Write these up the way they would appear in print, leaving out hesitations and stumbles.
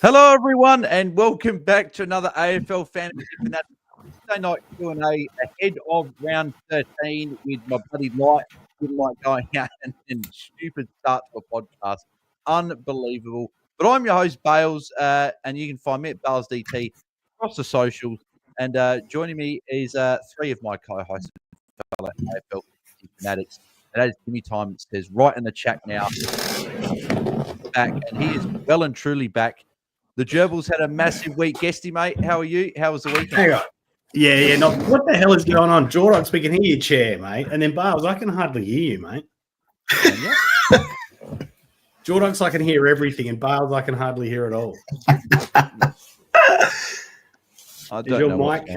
Hello, everyone, and welcome back to another AFL Fantasy Fanatics Tuesday night Q&A ahead of round 13 with my buddy Light. Didn't like going out and stupid start to a podcast. Unbelievable. But I'm your host, Bales, and you can find me at BAILSDT across the socials. And joining me is three of my co-hosts, fellow AFL Fantasy Fanatics. And that is Jimmy Time says right in the chat now. Back, and he is well and truly back. The Gerbils had a massive week. Guesty, mate, how are you? How was the weekend? Hang on. Yeah. What the hell is going on? Jordox, we can hear your chair, mate. And then Bales, I can hardly hear you, mate. Jordox, I can hear everything, and Bales, I can hardly hear it all. I don't know mic?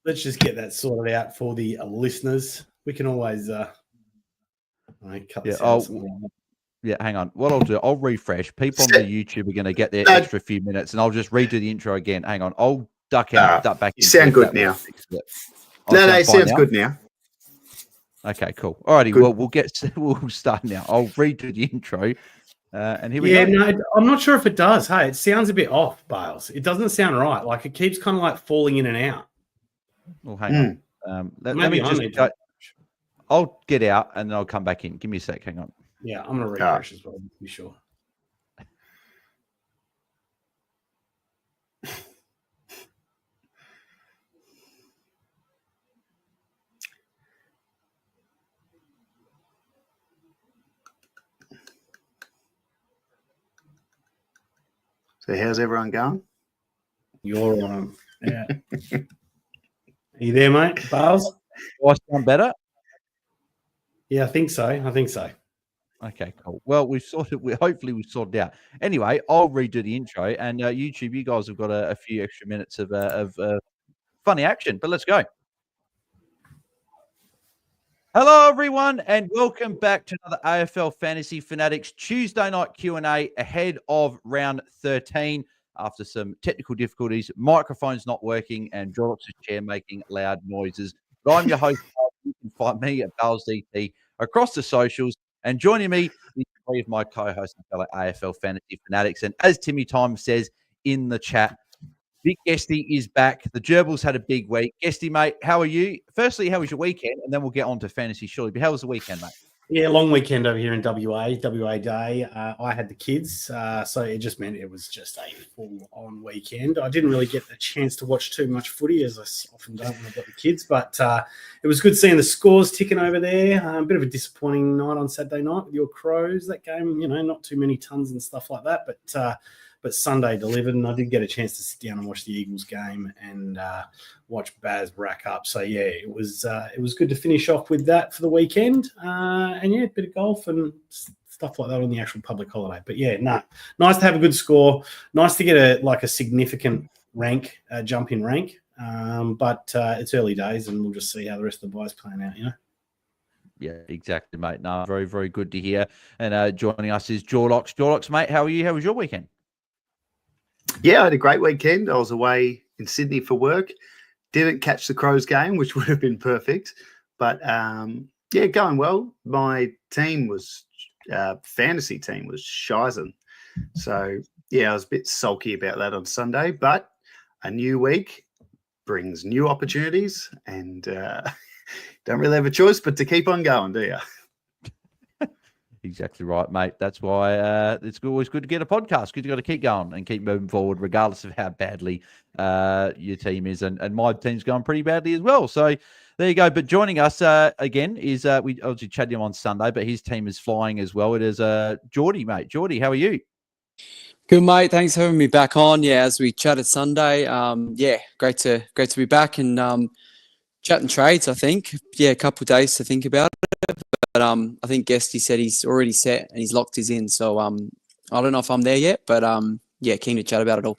Let's just get that sorted out for the listeners. We can always cut this out. Yeah, hang on. What I'll do, I'll refresh. People on the YouTube are going to get their extra few minutes, and I'll just redo the intro again. Hang on. I'll duck back. You sound good now. No, it sounds good now. Okay, cool. Alrighty, good. Well, we'll start now. I'll redo the intro, and here we go. Yeah, no, I'm not sure if it does. Hey, it sounds a bit off, Bales. It doesn't sound right. Like it keeps kind of like falling in and out. Well, hang on. Let me just. I'll get out and then I'll come back in. Give me a sec. Hang on. Yeah, I'm going to refresh as well, to be sure. So how's everyone going? You're on. Yeah. Are you there, mate? Bales? Do I sound better? Yeah, I think so. Okay, cool. Well, hopefully we've sorted it out. Anyway, I'll redo the intro, and YouTube, you guys have got a few extra minutes of funny action, but let's go. Hello, everyone, and welcome back to another AFL Fantasy Fanatics Tuesday night Q&A ahead of round 13 after some technical difficulties, microphones not working, and Jordox's chair making loud noises. But I'm your host. You can find me at BAILSDT across the socials. And joining me is three of my co-hosts and fellow AFL Fantasy Fanatics. And as Timmy Time says in the chat, Big Guesty is back. The Gerbils had a big week. Guesty, mate, how are you? Firstly, how was your weekend? And then we'll get on to fantasy shortly. But how was the weekend, mate? Yeah, long weekend over here in WA Day. I had the kids, so it just meant it was just a full-on weekend. I didn't really get a chance to watch too much footy, as I often don't when I've got the kids, but it was good seeing the scores ticking over there. A bit of a disappointing night on Saturday night with your Crows. That game, not too many tons and stuff like that, but Sunday delivered, and I did get a chance to sit down and watch the Eagles game and watch Baz rack up. So yeah, it was good to finish off with that for the weekend, and yeah, a bit of golf and stuff like that on the actual public holiday. But yeah, nice to have a good score. Nice to get a significant jump in rank. But it's early days, and we'll just see how the rest of the boys plan out. Yeah, exactly, mate. No, very, very good to hear. And joining us is Jordox. Jordox, mate, how are you? How was your weekend? Yeah, I had a great weekend. I was away in Sydney for work. Didn't catch the Crows game, which would have been perfect. But, yeah, going well. My team was fantasy team was Shizen. So, yeah, I was a bit sulky about that on Sunday. But a new week brings new opportunities and don't really have a choice but to keep on going, do you? Exactly right, mate. That's why it's always good to get a podcast because you've got to keep going and keep moving forward, regardless of how badly your team is. And my team's going pretty badly as well. So there you go. But joining us again is we obviously chatted him on Sunday, but his team is flying as well. It is Jordy, mate. Jordy, how are you? Good, mate. Thanks for having me back on. Yeah, as we chatted Sunday, yeah, great to be back and chatting trades. I think a couple of days to think about it. But I think Guesty said he's already set and he's locked his in. So I don't know if I'm there yet, but yeah, keen to chat about it all.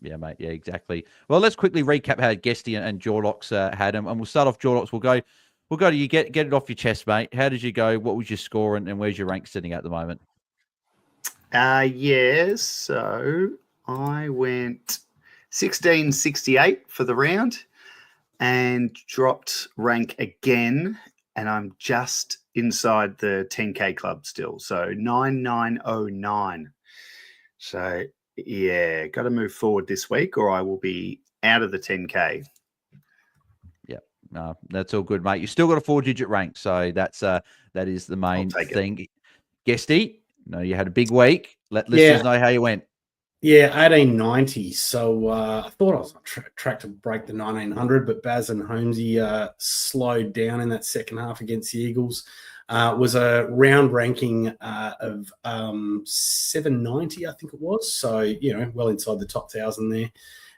Yeah, mate. Yeah, exactly. Well, let's quickly recap how Guesty and Jordox had them, and we'll start off. Jordox, we'll go to you. Get it off your chest, mate. How did you go? What was your score, and where's your rank sitting at the moment? Yeah. So I went 1668 for the round and dropped rank again. And I'm just inside the 10K club still. So 9909. So Yeah, got to move forward this week, or I will be out of the 10K. Yeah, no, that's all good, mate. You still got a 4-digit rank, so that is the main thing. Guesty, no, you had a big week. Let listeners know how you went. Yeah, 1890. So I thought I was on track to break the 1900, but Baz and Holmesy slowed down in that second half against the Eagles. Was a round ranking of 790, I think it was. So, well inside the top 1,000 there.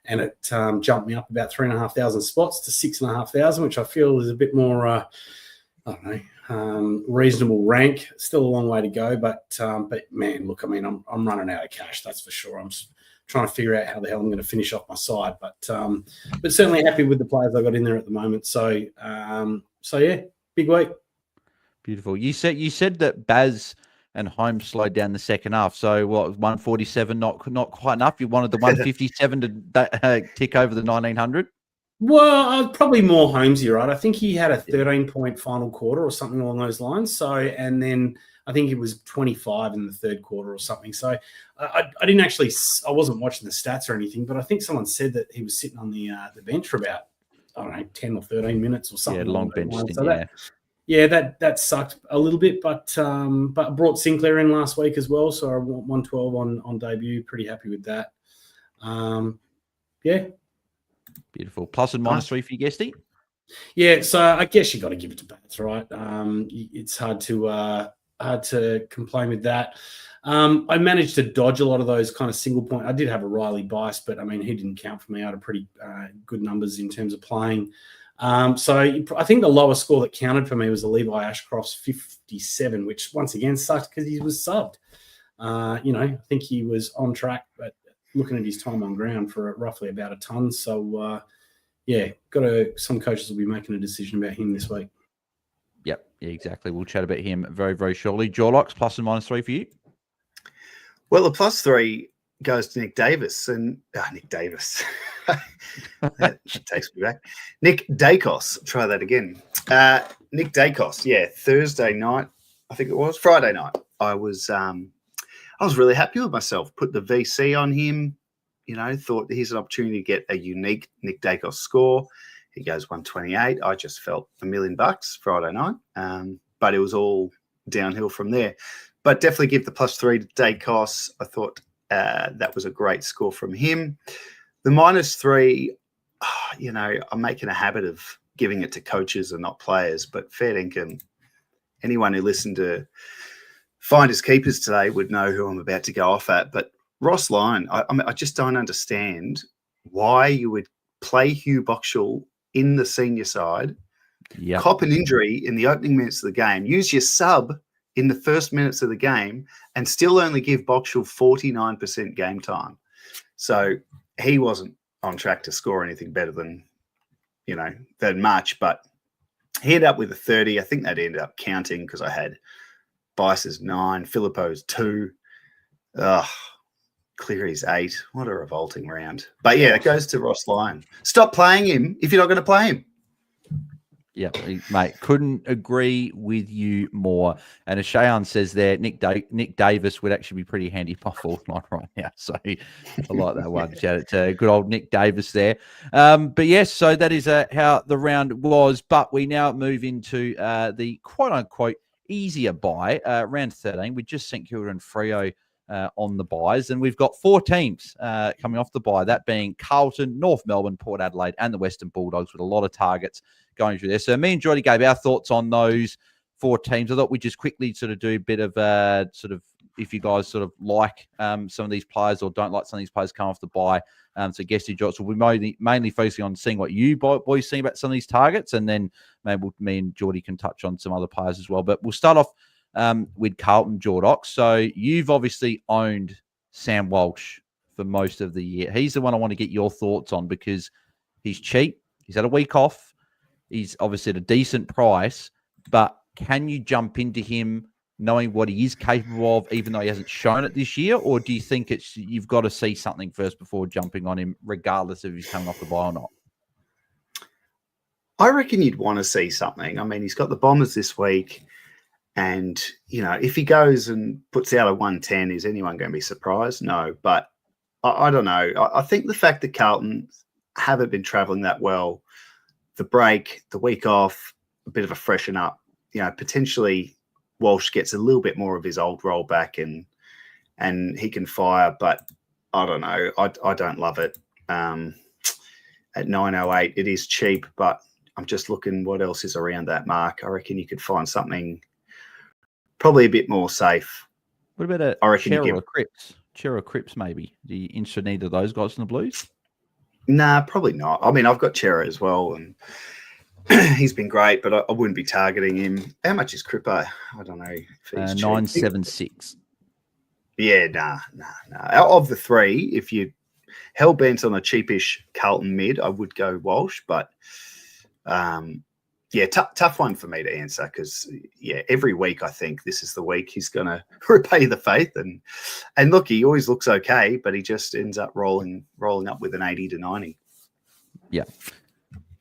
And it jumped me up about 3,500 spots to 6,500, which I feel is a bit more, I don't know, reasonable rank. Still a long way to go, but man, look, I mean, I'm running out of cash, that's for sure. I'm just trying to figure out how the hell I'm going to finish off my side, but certainly happy with the players I got in there at the moment. So yeah, big week. Beautiful. You said that Baz and Holmes slowed down the second half. So what, 147 not quite enough? You wanted the 157 to tick over the 1900? Well, probably more Holmesy, right? I think he had a 13-point final quarter or something along those lines. So, and then I think it was 25 in the third quarter or something. So I didn't actually, I wasn't watching the stats or anything, but I think someone said that he was sitting on the bench for about, I don't know, 10 or 13 minutes or something. Yeah, long bench stint, so that sucked a little bit, but brought Sinclair in last week as well. So I won 112 on debut. Pretty happy with that. Yeah. Beautiful. Plus and minus 3 for you, Guesty? Yeah, so I guess you got to give it to Bats, right? It's hard to complain with that. I managed to dodge a lot of those kind of single point. I did have a Riley bias, but I mean, he didn't count for me. I had a pretty good numbers in terms of playing. So I think the lowest score that counted for me was the Levi Ashcroft's 57, which once again sucked because he was subbed. I think he was on track, but looking at his time on ground for roughly about a ton. So, some coaches will be making a decision about him this week. Yep, yeah, exactly. We'll chat about him very, very shortly. Jordox, plus and minus 3 for you? Well, the plus 3 goes to Nick Davis. And Nick Davis. That takes me back. Nick Dacos. Try that again. Nick Dacos. Yeah, Thursday night, I think it was. Friday night. I was really happy with myself. Put the VC on him. Thought here's an opportunity to get a unique Nick Dacos score. He goes 128. I just felt $1 million Friday night. But it was all downhill from there. But definitely give the plus 3 to Dacos. I thought that was a great score from him. The minus 3, I'm making a habit of giving it to coaches and not players. But fair dinkum, anyone who listened to Finders Keepers today would know who I'm about to go off at. But Ross Lyon, I just don't understand why you would play Hugh Boxall in the senior side, cop an injury in the opening minutes of the game, use your sub in the first minutes of the game, and still only give Boxall 49% game time. So he wasn't on track to score anything better than much, but he ended up with a 30. I think that ended up counting because I had Bice's 9, Filippo's 2. Cleary's 8. What a revolting round. But yeah, it goes to Ross Lyon. Stop playing him if you're not going to play him. Yeah, mate, couldn't agree with you more. And as Shayan says there, Nick Davis would actually be pretty handy for Fortnite right now. So I like that one. Shout out to good old Nick Davis there. But yes, so that is how the round was. But we now move into the quote-unquote easier bye, round 13. We just St Kilda and Freo on the buys, and we've got 4 teams coming off the bye, that being Carlton, North Melbourne, Port Adelaide, and the Western Bulldogs, with a lot of targets going through there. So me and Jordy gave our thoughts on those 4 teams. I thought we'd just quickly sort of do a bit of if you guys sort of like some of these players or don't like some of these players come off the bye. So Guesty Jots will be mainly focusing on seeing what you boys see about some of these targets, and then maybe me and Jordy can touch on some other players as well. But we'll start off with Carlton, Jordox. So you've obviously owned Sam Walsh for most of the year. He's the one I want to get your thoughts on because he's cheap. He's had a week off. He's obviously at a decent price, but can you jump into him knowing what he is capable of, even though he hasn't shown it this year? Or do you think you've got to see something first before jumping on him, regardless of if he's coming off the bye or not? I reckon you'd want to see something. I mean, he's got the Bombers this week. And, if he goes and puts out a 110, is anyone going to be surprised? No. But I don't know. I think the fact that Carlton haven't been travelling that well, the break, the week off, a bit of a freshen up, potentially Walsh gets a little bit more of his old role back and he can fire, but I don't know. I don't love it. At 9.08, it is cheap, but I'm just looking what else is around that mark. I reckon you could find something probably a bit more safe. What about a Chera or Cripps? Chera or Cripps, maybe? Do you interested in either of those guys in the Blues? Nah, probably not. I mean, I've got Chera as well, and he's been great, but I wouldn't be targeting him. How much is Cripper? I don't know. If he's 9.76. Yeah, nah. Of the three, if you hell bent on a cheapish Carlton mid, I would go Walsh, but tough one for me to answer because every week I think this is the week he's going to repay the faith and look, he always looks okay, but he just ends up rolling up with an 80 to 90.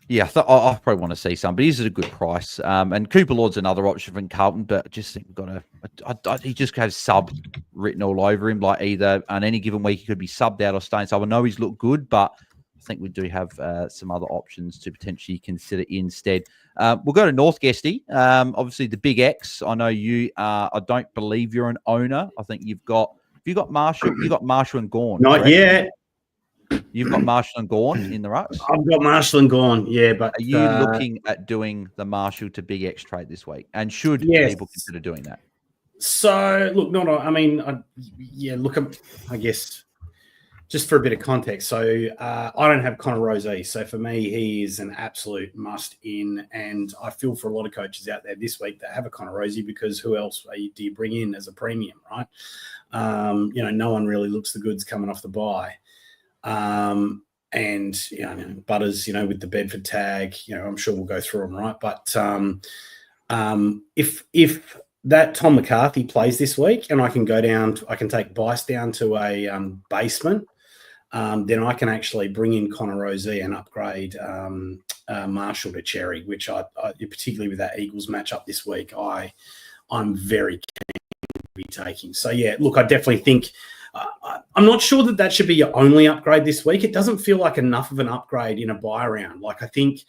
Yeah, I probably want to see some, but he's at a good price. And Cooper Lord's another option from Carlton, but I just think we've got he just has sub written all over him. Like either on any given week he could be subbed out or staying. So I know he's looked good, but I think we do have some other options to potentially consider instead. We'll go to North Guesty. Obviously the Big X. I know you. I don't believe you're an owner. I think you've got Marshall. You got Marshall and Gawn. Not correct? yet. You've got Marshall and Gawn in the rucks. I've got Marshall and Gawn, but are you looking at doing the Marshall to Big X trade this week? And should people consider doing that? So look, I guess just for a bit of context. So I don't have Connor Rozee. So for me, he is an absolute must in, and I feel for a lot of coaches out there this week that have a Connor Rozee because who else do you bring in as a premium, right? No one really looks the goods coming off the bye. And Butters, with the Bedford tag, I'm sure we'll go through them, right? But if that Tom McCarthy plays this week, and I can take Bice down to a basement, then I can actually bring in Connor Rozee and upgrade Marshall to Cherry, which I particularly with that Eagles matchup this week, I'm very keen to be taking. So look, I definitely think. I'm not sure that should be your only upgrade this week. It doesn't feel like enough of an upgrade in a buy round. Like I think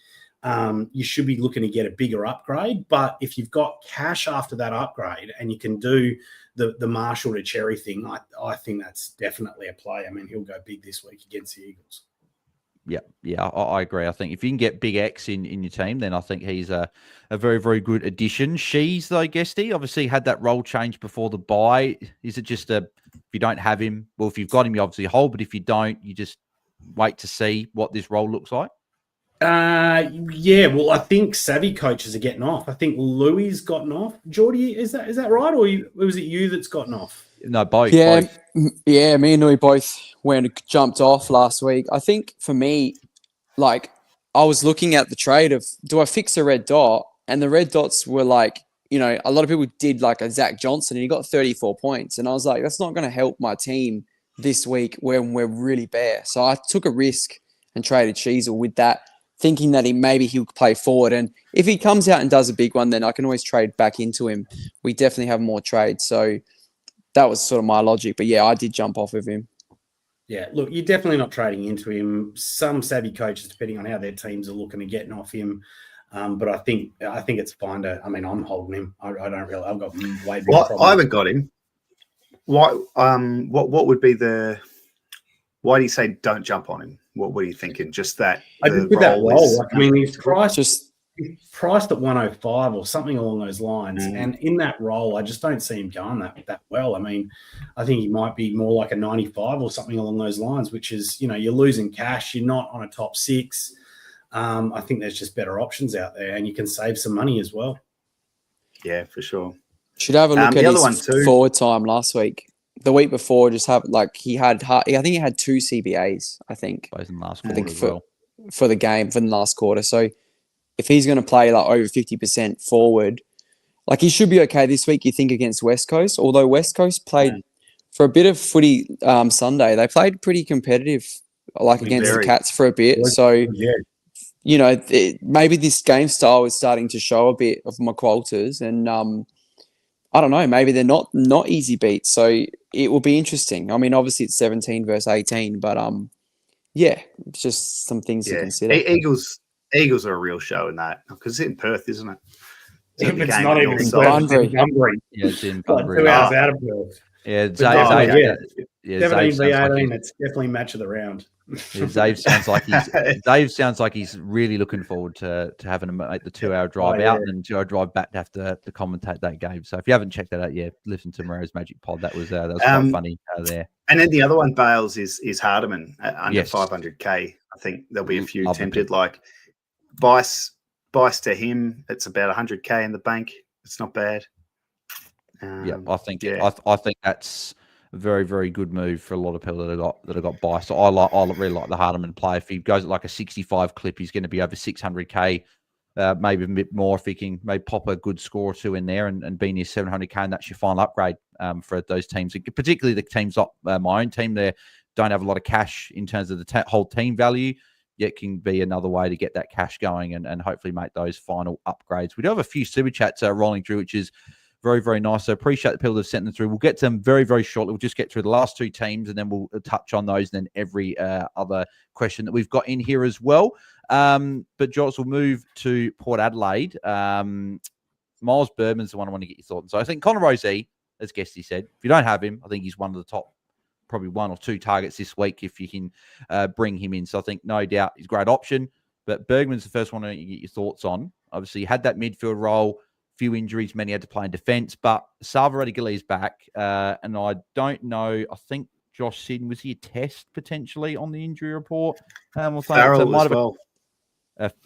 you should be looking to get a bigger upgrade. But if you've got cash after that upgrade and you can do the Marshall to Cherry thing, I think that's definitely a play. I mean, he'll go big this week against the Eagles. Yeah, I agree. I think if you can get Big X in your team, then I think he's a very, very good addition. She's, though, Guesty, obviously had that role change before the bye. Is it just if you don't have him, well, if you've got him, you obviously hold, but if you don't, you just wait to see what this role looks like? Well, I think savvy coaches are getting off. I think Louis gotten off. Jordy, is that right? Or was it you that's gotten off? No, both. Yeah, both. Yeah, me and Louis both jumped off last week. I think for me, like, I was looking at the trade of, do I fix a red dot? And the red dots were like, a lot of people did like a Zach Johnson and he got 34 points. And I was like, that's not going to help my team this week when we're really bare. So I took a risk and traded Sheasel with that, thinking that he'll play forward. And if he comes out and does a big one, then I can always trade back into him. We definitely have more trades. So that was sort of my logic. But I did jump off of him. Yeah, look, you're definitely not trading into him. Some savvy coaches, depending on how their teams are looking at getting off him. But I think it's fine to. I mean, I'm holding him. I don't really. I've got way bigger problems. I haven't got him. Why? What would be the? Why do you say don't jump on him? What were you thinking? Just that. I just with that role. He's priced at 105 or something along those lines. And in that role, I just don't see him going that well. I mean, I think he might be more like a 95 or something along those lines, which is, you're losing cash. You're not on a top six. I think there's just better options out there and you can save some money as well. Yeah, for sure. Should have a look at his forward time last week. The week before, just have I think he had 2 CBAs, I think. Both in the last quarter for the game, for the last quarter. So if he's going to play like over 50% forward, like he should be okay this week, you think, against West Coast. Although West Coast played for a bit of footy Sunday. They played pretty competitive, like against the Cats for a bit. So, maybe this game style is starting to show a bit of McQualters. And I don't know, maybe they're not easy beats. So it will be interesting. I mean, obviously it's 17 versus 18, but yeah, it's just some things to consider. Eagles are a real show in that because it's in Perth, isn't it? So If it's not even in Bunbury. Yeah, it's in Like Bunbury. 2 hours out of Perth. Yeah, But Zave, yeah, 17 v 18. It's definitely match of the round. Yeah, Zave sounds like he's really looking forward to having to make the 2 hour drive out and then 2 hour drive back to have to commentate that game. So if you haven't checked that out, listen to Moreira's Magic Pod. That was quite funny there. And then the other one, Bales, is Hardiman under 500k. I think there'll be a few tempted. Like Bice to him, it's about 100k in the bank. It's not bad. I think that's a very, very good move for a lot of people that have got Bice. So I really like the Hardiman play. If he goes at like a 65 clip, he's going to be over 600k, maybe a bit more if he can maybe pop a good score or two in there and be near 700k, and that's your final upgrade for those teams, particularly the teams like my own team. There don't have a lot of cash in terms of the whole team value. Yet can be another way to get that cash going and hopefully make those final upgrades. We do have a few super chats rolling through, which is very, very nice. So appreciate the people that have sent them through. We'll get to them very, very shortly. We'll just get through the last two teams and then we'll touch on those and then every other question that we've got in here as well. But Jots, will move to Port Adelaide. Miles Berman's the one I want to get your thoughts on. So I think Connor Rozee, as Guesty said, if you don't have him, I think he's one of the top, probably 1 or 2 targets this week if you can bring him in. So I think no doubt he's a great option. But Bergman's the first one to get your thoughts on. Obviously, he had that midfield role, few injuries, many had to play in defence, but Salva Gillies back. And I don't know, I think Josh Sidden, was he a test potentially on the injury report? Farrell as well.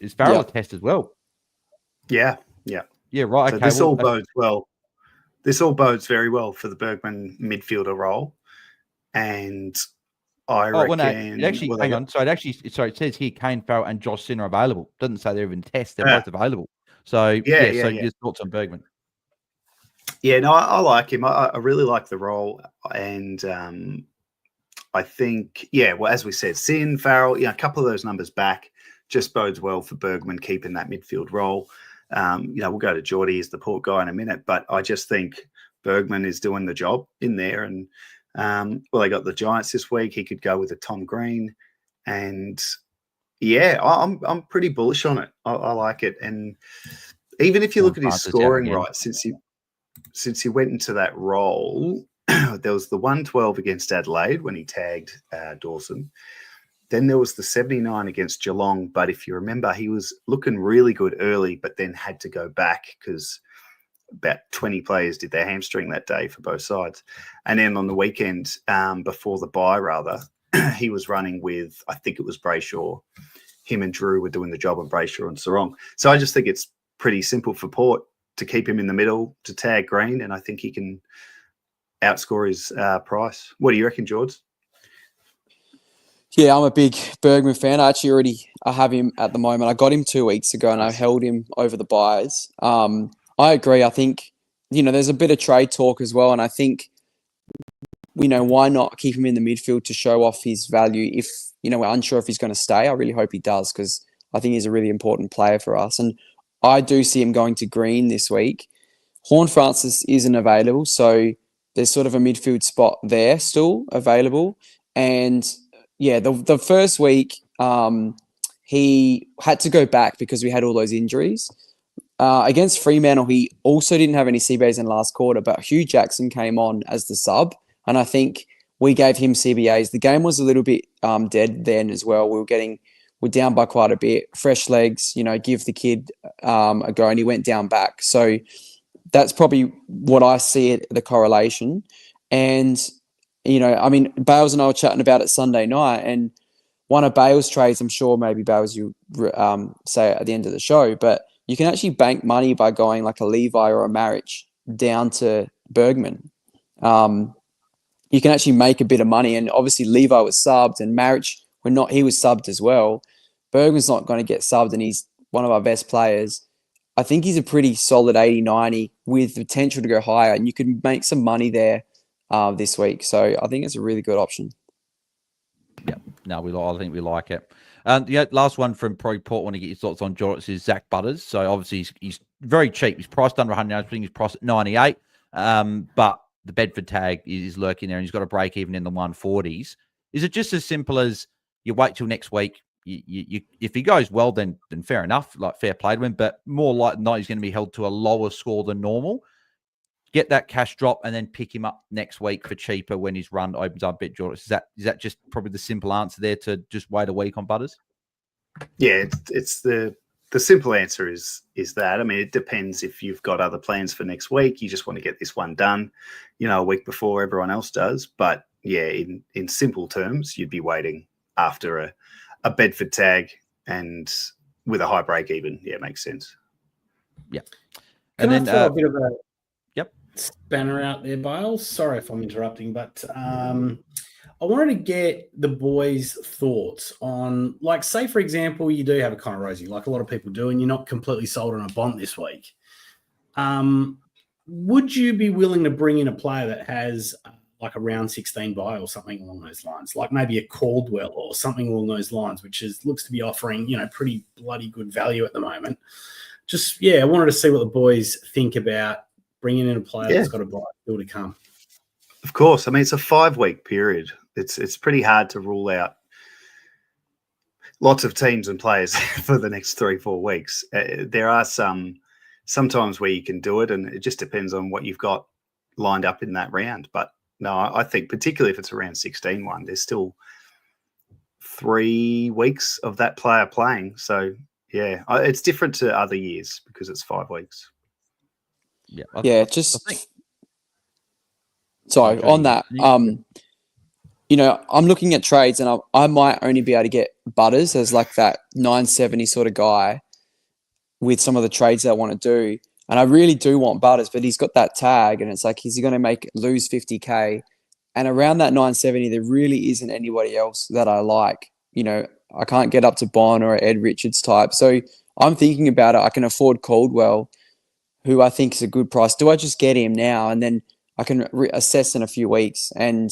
Is Farrell a test as well? Yeah, right. So okay. this all bodes well. This all bodes very well for the Bergman midfielder role. And I reckon... hang on. So it says here Kane, Farrell and Josh Sidden are available. It doesn't say they're even test. They're both available. So, your thoughts on Bergman? Yeah, no, I like him. I really like the role. And I think, well, as we said, Sin, Farrell, a couple of those numbers back just bodes well for Bergman keeping that midfield role. We'll go to Jordy as the Port guy in a minute, but I just think Bergman is doing the job in there. And, they got the Giants this week. He could go with a Tom Green. And, I'm pretty bullish on it. I like it. And even if you look at his scoring, right, since he went into that role, there was the 112 against Adelaide when he tagged Dawson. Then there was the 79 against Geelong. But if you remember, he was looking really good early, but then had to go back because about 20 players did their hamstring that day for both sides. And then on the weekend, before the bye, rather, he was running with, I think it was Brayshaw. Him and Drew were doing the job on Brayshaw and Sarong. So I just think it's pretty simple for Port to keep him in the middle, to tag Green, and I think he can outscore his price. What do you reckon, George? Yeah, I'm a big Bergman fan. I have him at the moment. I got him 2 weeks ago and I held him over the buys. I agree. I think, there's a bit of trade talk as well. And I think, why not keep him in the midfield to show off his value if, we're unsure if he's going to stay. I really hope he does because I think he's a really important player for us. And I do see him going to Green this week. Horne-Francis isn't available. So there's sort of a midfield spot there still available. And the first week he had to go back because we had all those injuries. Against Fremantle, he also didn't have any CBAs in the last quarter, but Hugh Jackson came on as the sub, and I think we gave him CBAs. The game was a little bit dead then as well. We're down by quite a bit. Fresh legs, give the kid a go, and he went down back. So that's probably what I see the correlation. And, Bales and I were chatting about it Sunday night, and one of Bales' trades, I'm sure maybe Bales you say at the end of the show, but you can actually bank money by going like a Levi or a Marriage down to Bergman. You can actually make a bit of money. And obviously Levi was subbed and Marriage, he was subbed as well. Bergman's not going to get subbed and he's one of our best players. I think he's a pretty solid 80, 90 with potential to go higher. And you can make some money there this week. So I think it's a really good option. Yeah, no, I think we like it. Last one from Pro Port. Want to get your thoughts on Jordox is Zach Butters. So obviously he's very cheap. He's priced under 100. I think he's priced at 98. But the Bedford tag is lurking there and he's got a break even in the 140s. Is it just as simple as you wait till next week? If he goes well, then fair enough, like fair play to him. But more like than not, he's going to be held to a lower score than normal. Get that cash drop and then pick him up next week for cheaper when his run opens up a bit. Jordox, is that just probably the simple answer there to just wait a week on Butters? Yeah, it's the simple answer is that. I mean, it depends if you've got other plans for next week. You just want to get this one done, a week before everyone else does. But yeah, in simple terms, you'd be waiting after a Bedford tag and with a high break even. Yeah, it makes sense. Yeah. Can I throw a bit of a yep spanner out there, Bales? Sorry if I'm interrupting, but I wanted to get the boys' thoughts on, like, say, for example, you do have a Connor Rosie, like a lot of people do, and you're not completely sold on a Bont this week. Would you be willing to bring in a player that has like a round 16 buy or something along those lines, like maybe a Caldwell or something along those lines, which looks to be offering, pretty bloody good value at the moment? Just, I wanted to see what the boys think about bringing in a player that's got a buy still to come. Of course. I mean, it's a 5-week period. It's pretty hard to rule out lots of teams and players for the next 3-4 weeks. There are sometimes where you can do it, and it just depends on what you've got lined up in that round. But no, I think particularly if it's a round 16 one, there's still 3 weeks of that player playing. So yeah, it's different to other years because it's 5 weeks. Yeah, Sorry, on that, I'm looking at trades and I might only be able to get Butters as like that 970 sort of guy with some of the trades that I want to do. And I really do want Butters, but he's got that tag and it's like, is he going to lose 50K? And around that 970, there really isn't anybody else that I like. I can't get up to Bond or Ed Richards type. So I'm thinking about it. I can afford Caldwell, who I think is a good price. Do I just get him now and then I can assess in a few weeks? And,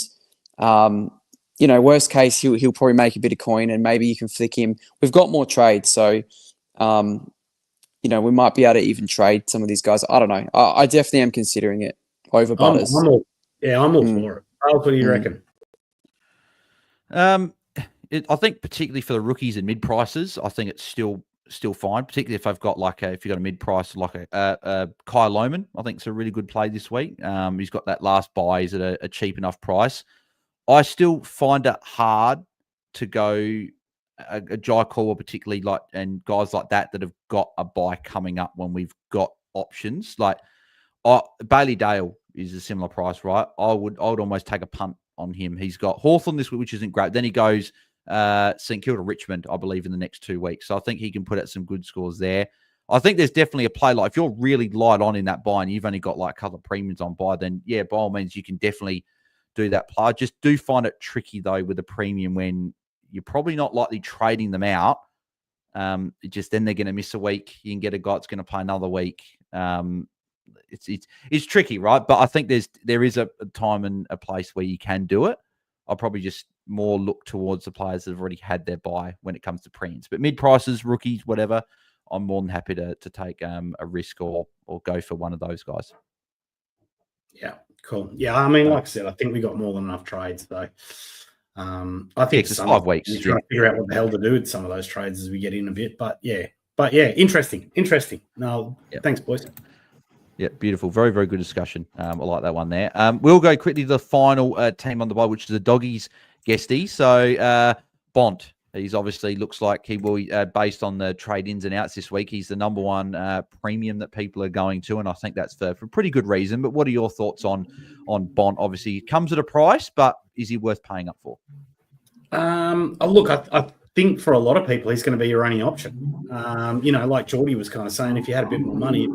worst case, he'll probably make a bit of coin and maybe you can flick him. We've got more trades. So, we might be able to even trade some of these guys. I don't know. I definitely am considering it over Butters. I'm all for it. What do you reckon? I think particularly for the rookies and mid prices, I think it's still fine. Particularly if I've got if you got a mid price like a Kyle Lohman, I think it's a really good play this week. He's got that last buy. He's at a cheap enough price. I still find it hard to go a Jai Caldwell, particularly and guys like that have got a buy coming up when we've got options. Like Bailey Dale is a similar price, right? I would almost take a punt on him. He's got Hawthorn this week, which isn't great. Then he goes St Kilda, Richmond, I believe, in the next 2 weeks. So I think he can put out some good scores there. I think there's definitely a play. Like if you're really light on in that buy and you've only got a couple of premiums on buy, then yeah, by all means, you can definitely do that play. I just do find it tricky though with a premium when you're probably not likely trading them out. Then they're going to miss a week. You can get a guy that's going to play another week. It's tricky, right? But I think there is a time and a place where you can do it. I'll probably just more look towards the players that have already had their buy when it comes to premiums. But mid prices, rookies, whatever, I'm more than happy to take a risk or go for one of those guys. Yeah, cool. Yeah, I mean, like I said, I think we got more than enough trades. So I think it's 5 weeks. We're trying to figure out what the hell to do with some of those trades as we get in a bit. But yeah, interesting. No, thanks, boys. Yeah, beautiful. Very, very good discussion. I like that one there. We'll go quickly to the final team on the bye, which is the Doggies, Guesty. So Bont, he's obviously looks like he will, based on the trade ins and outs this week, he's the number one premium that people are going to, and I think that's for pretty good reason. But what are your thoughts on Bont? Obviously, he comes at a price, but is he worth paying up for? Look, I think for a lot of people, he's going to be your only option. Like Jordy was kind of saying, if you had a bit more money,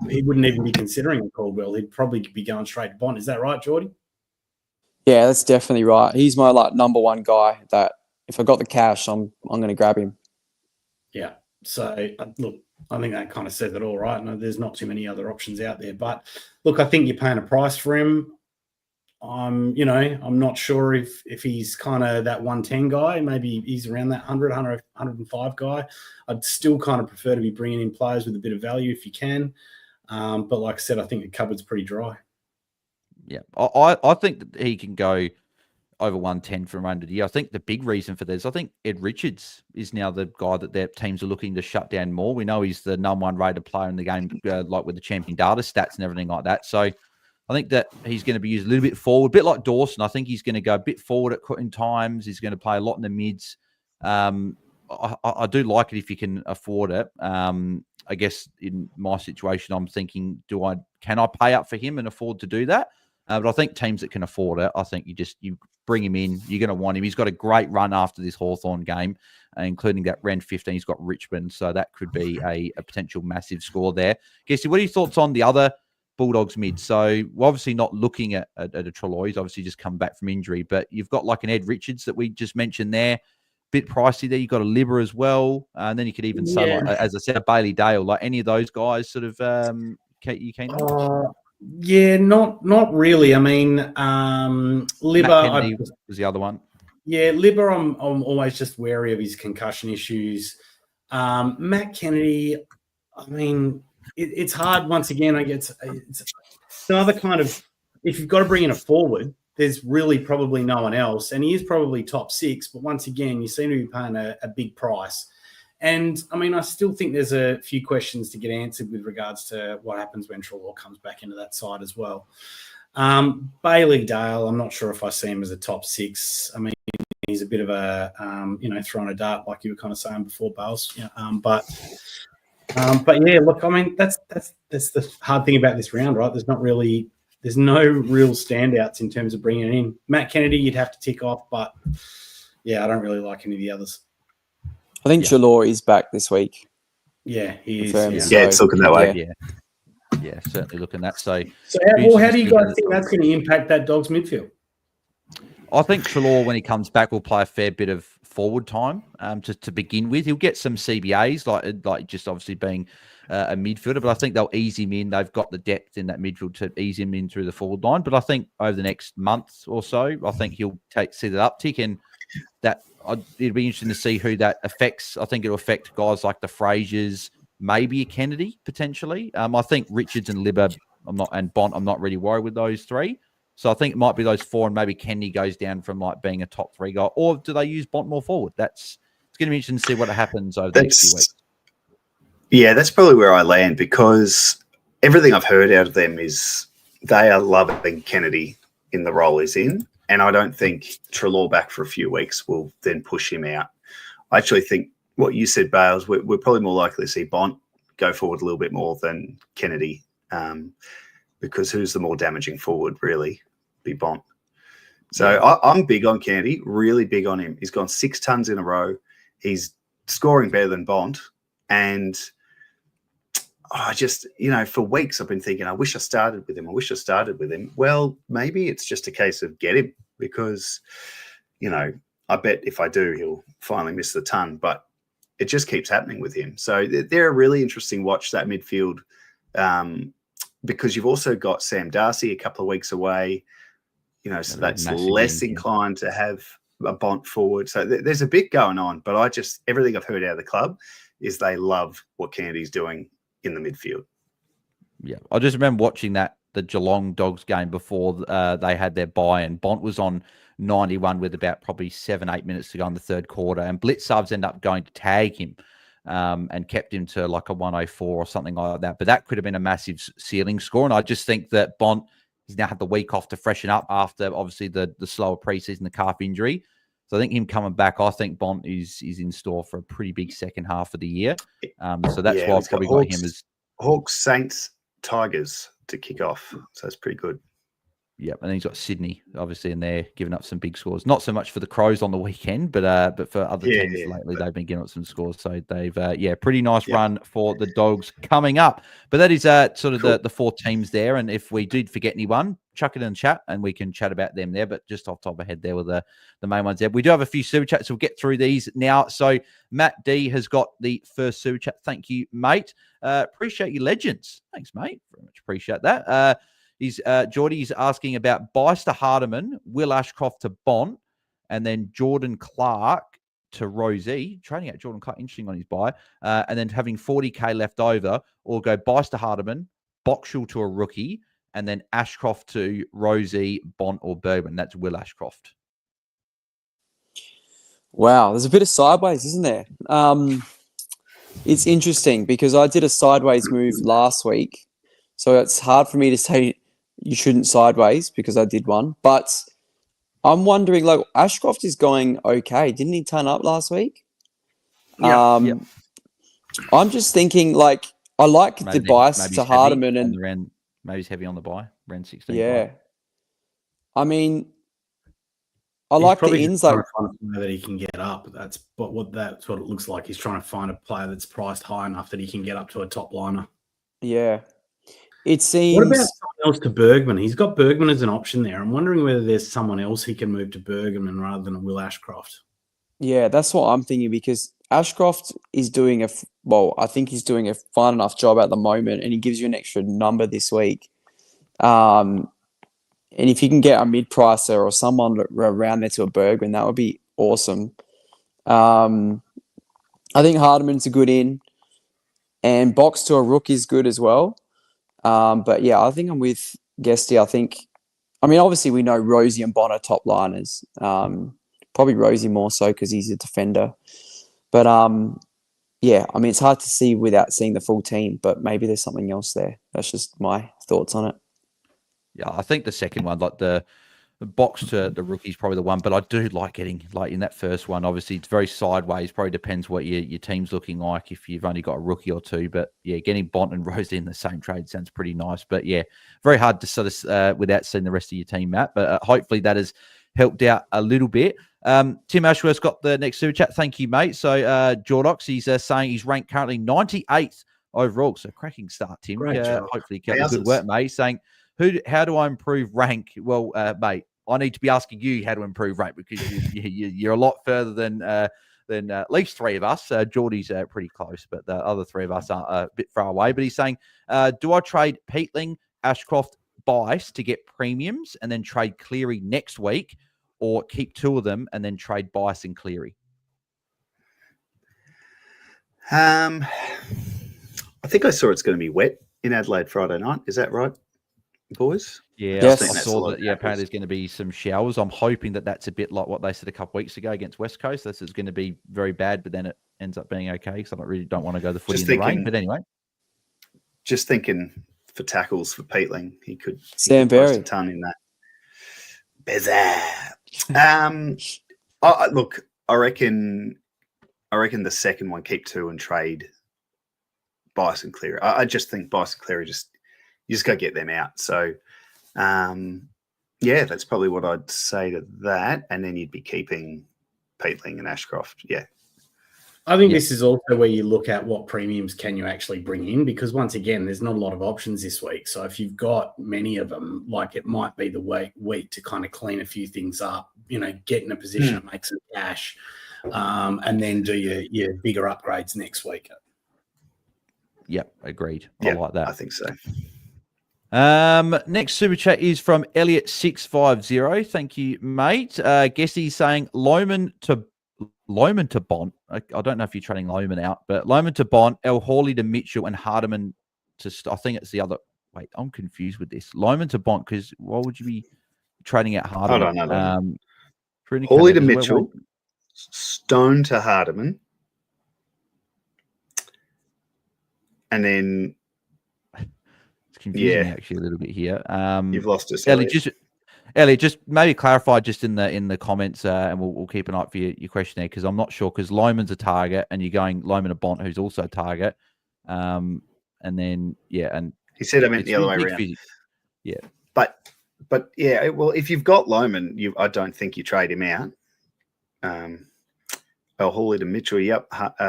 he wouldn't even be considering a Caldwell. He'd probably be going straight to Bont. Is that right, Jordy? Yeah, that's definitely right. He's my number one guy that if I got the cash, I'm going to grab him. Yeah. So look, I think that kind of says it all, right? No, there's not too many other options out there. But look, I think you're paying a price for him. I'm not sure if he's kind of that 110 guy. Maybe he's around that 105 guy. I'd still kind of prefer to be bringing in players with a bit of value if you can. But like I said, I think the cupboard's pretty dry. Yeah, I think that he can go over 110 for around the year. I think the big reason for this, I think Ed Richards is now the guy that their teams are looking to shut down more. We know he's the number one rated player in the game, like with the champion data stats and everything like that. So I think that he's going to be used a little bit forward, a bit like Dawson. I think he's going to go a bit forward in times. He's going to play a lot in the mids. I do like it if you can afford it. I guess in my situation, I'm thinking, can I pay up for him and afford to do that? But I think teams that can afford it, I think you bring him in. You're going to want him. He's got a great run after this Hawthorn game, including that round 15. He's got Richmond, so that could be a potential massive score there. Guesty, what are your thoughts on the other Bulldogs mid? So we're obviously not looking at a Treloar. He's obviously just come back from injury, but you've got like an Ed Richards that we just mentioned there. Bit pricey there. You've got a Libber as well. And then you could even say, like, as I said, a Bailey Dale, like any of those guys sort of you keen on? Yeah, not really. I mean, Libber was the other one. Yeah, Libber, I'm always just wary of his concussion issues. Matt Kennedy, I mean, it's hard. Once again, it's another kind of, if you've got to bring in a forward, there's really probably no one else. And he is probably top 6, but once again, you seem to be paying a big price. And, I mean, I still think there's a few questions to get answered with regards to what happens when Treloar comes back into that side as well. Bailey Dale, I'm not sure if I see him as a top 6. I mean, he's a bit of a, throwing a dart like you were kind of saying before, Bales. Yeah, but yeah, look, I mean, that's the hard thing about this round, right? There's no real standouts in terms of bringing it in. Matt Kennedy, you'd have to tick off, but yeah, I don't really like any of the others. I think Treloar is back this week. Yeah, he is. Yeah, it's looking that way. Yeah, certainly looking that. So how do you guys think that's going to impact that Dogs midfield? I think Treloar, when he comes back, will play a fair bit of forward time to begin with. He'll get some CBAs, like just obviously being a midfielder, but I think they'll ease him in. They've got the depth in that midfield to ease him in through the forward line. But I think over the next month or so, I think he'll see that uptick, and that it'll be interesting to see who that affects. I think it'll affect guys like the Frasers, maybe a Kennedy potentially. I think Richards and Libber, and Bont, I'm not really worried with those 3. So I think it might be those 4, and maybe Kennedy goes down from like being a top 3 guy, or do they use Bont more forward? It's going to be interesting to see what happens over the next few weeks. Yeah, that's probably where I land, because everything I've heard out of them is they are loving Kennedy in the role he's in. And I don't think Treloar back for a few weeks will then push him out. I actually think what you said, Bales, we're probably more likely to see Bont go forward a little bit more than Kennedy, because who's the more damaging forward, really? Be Bont. So I'm big on Kennedy, really big on him. He's gone 6 tons in a row. He's scoring better than Bont. And I just, for weeks I've been thinking, I wish I started with him. Well, maybe it's just a case of get him, because, I bet if I do, he'll finally miss the ton. But it just keeps happening with him. So they're a really interesting watch, that midfield, because you've also got Sam Darcy a couple of weeks away, so that's less inclined to have a Bont forward. So there's a bit going on. But everything I've heard out of the club is they love what Kennedy's doing in the midfield. Yeah, I just remember watching the Geelong Dogs game before they had their bye, and Bont was on 91 with about probably 7-8 minutes to go in the third quarter, and blitz subs end up going to tag him and kept him to like a 104 or something like that. But that could have been a massive ceiling score, and I just think that Bont has now had the week off to freshen up after obviously the slower preseason, the calf injury. So I think him coming back, I think Bont is in store for a pretty big second half of the year. So that's why I've probably got him as Hawks, Saints, Tigers to kick off. So that's pretty good. Yeah, and then he's got Sydney, obviously, in there, giving up some big scores. Not so much for the Crows on the weekend, but for other teams lately, they've been giving up some scores. So they've, pretty nice run for the Dogs coming up. But that is sort of the 4 teams there. And if we did forget anyone, chuck it in the chat and we can chat about them there. But just off the top of my head, there were the main ones there. We do have a few super chats. So we'll get through these now. So Matt D has got the first super chat. Thank you, mate. Appreciate your legends. Thanks, mate. Very much appreciate that. Jordy's asking about Bice to Hardiman, Will Ashcroft to Bont, and then Jordan Clark to Rosie. Trading out Jordan Clark, interesting on his buy. And then having 40K left over, or go Bice to Hardiman, Boxall to a rookie, and then Ashcroft to Rosie, Bont, or Bergman. That's Will Ashcroft. Wow, there's a bit of sideways, isn't there? It's interesting because I did a sideways move last week. So it's hard for me to say you shouldn't sideways because I did one. But I'm wondering, like, Ashcroft is going okay. Didn't he turn up last week? Yeah. I'm just thinking, like, I like the bias maybe to he's heavy Hardeman on and the round. Maybe he's heavy on the buy. Round 16. yeah. Buy. I mean, I He's like the probably ins. just Like, trying to find a player that he can get up. That's what it looks like. He's trying to find a player that's priced high enough that he can get up to a top liner. yeah, it seems. What about someone else to Bergman? He's got Bergman as an option there. I'm wondering whether there's someone else he can move to Bergman rather than a Will Ashcroft. Yeah, that's what I'm thinking because Ashcroft is doing I think he's doing a fine enough job at the moment, and he gives you an extra number this week. And if you can get a mid-pricer or someone around there to a Bergman, that would be awesome. I think Hardeman's a good in, and Box to a Rook is good as well. But yeah, I think I'm with Guesty. Obviously we know Rosie and Bont are top liners. Probably Rosie more so because he's a defender. But it's hard to see without seeing the full team, but maybe there's something else there. That's just my thoughts on it. Yeah, I think the second one, like the Box to the rookie is probably the one, but I do like getting, like in that first one, obviously it's very sideways, probably depends what your team's looking like if you've only got a rookie or two, but yeah, getting Bont and Rose in the same trade sounds pretty nice, but yeah, very hard to sort of, without seeing the rest of your team, Matt, but hopefully that has helped out a little bit. Tim Ashworth's got the next super chat. Thank you, mate. So Jordox, he's saying he's ranked currently 98th overall, so cracking start, Tim. Hopefully you kept the good work, mate. He's saying, how do I improve rank? Well, mate, I need to be asking you how to improve rank because you're a lot further than at least three of us. Jordy's pretty close, but the other three of us are a bit far away. But he's saying, do I trade Peatling, Ashcroft, Bice to get premiums and then trade Cleary next week, or keep two of them and then trade Bice and Cleary? I think I saw it's going to be wet in Adelaide Friday night. Is that right, boys? Yeah, yes. I saw that. Yeah, apparently there's going to be some showers. I'm hoping that that's a bit like what they said a couple of weeks ago against West Coast. This is going to be very bad, but then it ends up being okay because I don't want to go the footy in the rain. But anyway, just thinking for tackles for Peatling, he could post a ton in that. Bizarre. I reckon the second one, keep two and trade Bice and Cleary. I just think Bice and Cleary you just got to get them out. So, that's probably what I'd say to that. And then you'd be keeping Peatling and Ashcroft. Yeah. I think this is also where you look at what premiums can you actually bring in, because once again, there's not a lot of options this week. So if you've got many of them, like it might be the week to kind of clean a few things up, get in a position to make some cash, and then do your bigger upgrades next week. Yep, agreed. I like that. I think so. Next super chat is from Elliot650. Thank you, mate. Guesty saying Lohman to Bont. I don't know if you're trading Lohman out, but Lohman to Bont, El Hawley to Mitchell, and Hardeman to. I think it's the other. Wait, I'm confused with this. Lohman to Bont, because why would you be trading out Hardeman? Hold on. Hawley to Mitchell, Stone to Hardeman, and then it's confusing me actually a little bit here. You've lost us, Elliot, just maybe clarify just in the comments, and we'll keep an eye out for your question there, because I'm not sure, because Lohman's a target, and you're going Lohman to Bont, who's also a target, and then and he said I meant the other way around. Yeah, but yeah, well, if you've got Lohman, I don't think you trade him out. El Hawley to Mitchell, yep.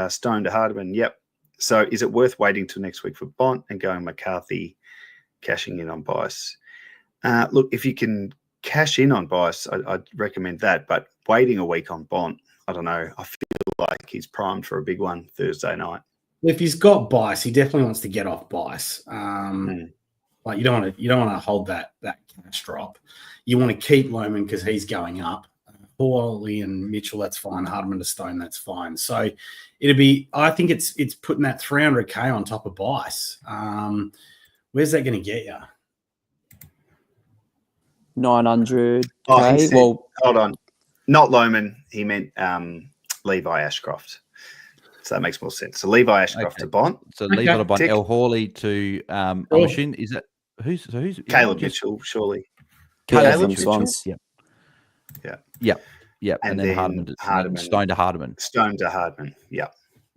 Stone to Hardeman, yep. So is it worth waiting till next week for Bont and going McCarthy, cashing in on Bice? Look, if you can cash in on Bice, I'd recommend that. But waiting a week on Bont, I don't know. I feel like he's primed for a big one Thursday night. If he's got Bice, he definitely wants to get off Bice. Like you don't want to hold that cash drop. You want to keep Lohman because he's going up. Hawley and Mitchell, that's fine. Hardeman to Stone, that's fine. So I think it's putting that 300K on top of Bice, Where's that going to get you? 900. Oh, he K. said, Well, hold on. Not Loman. He meant Levi Ashcroft. So that makes more sense. So Levi Ashcroft to Bont. So Levi to Bont, Tick. El Hawley to I'm assuming, is that who's Caleb Mitchell, surely. yeah, Caleb from Swans. Yep. And then Hardman, Hardman. Stone to Hardman. Stone to Hardman. Yeah.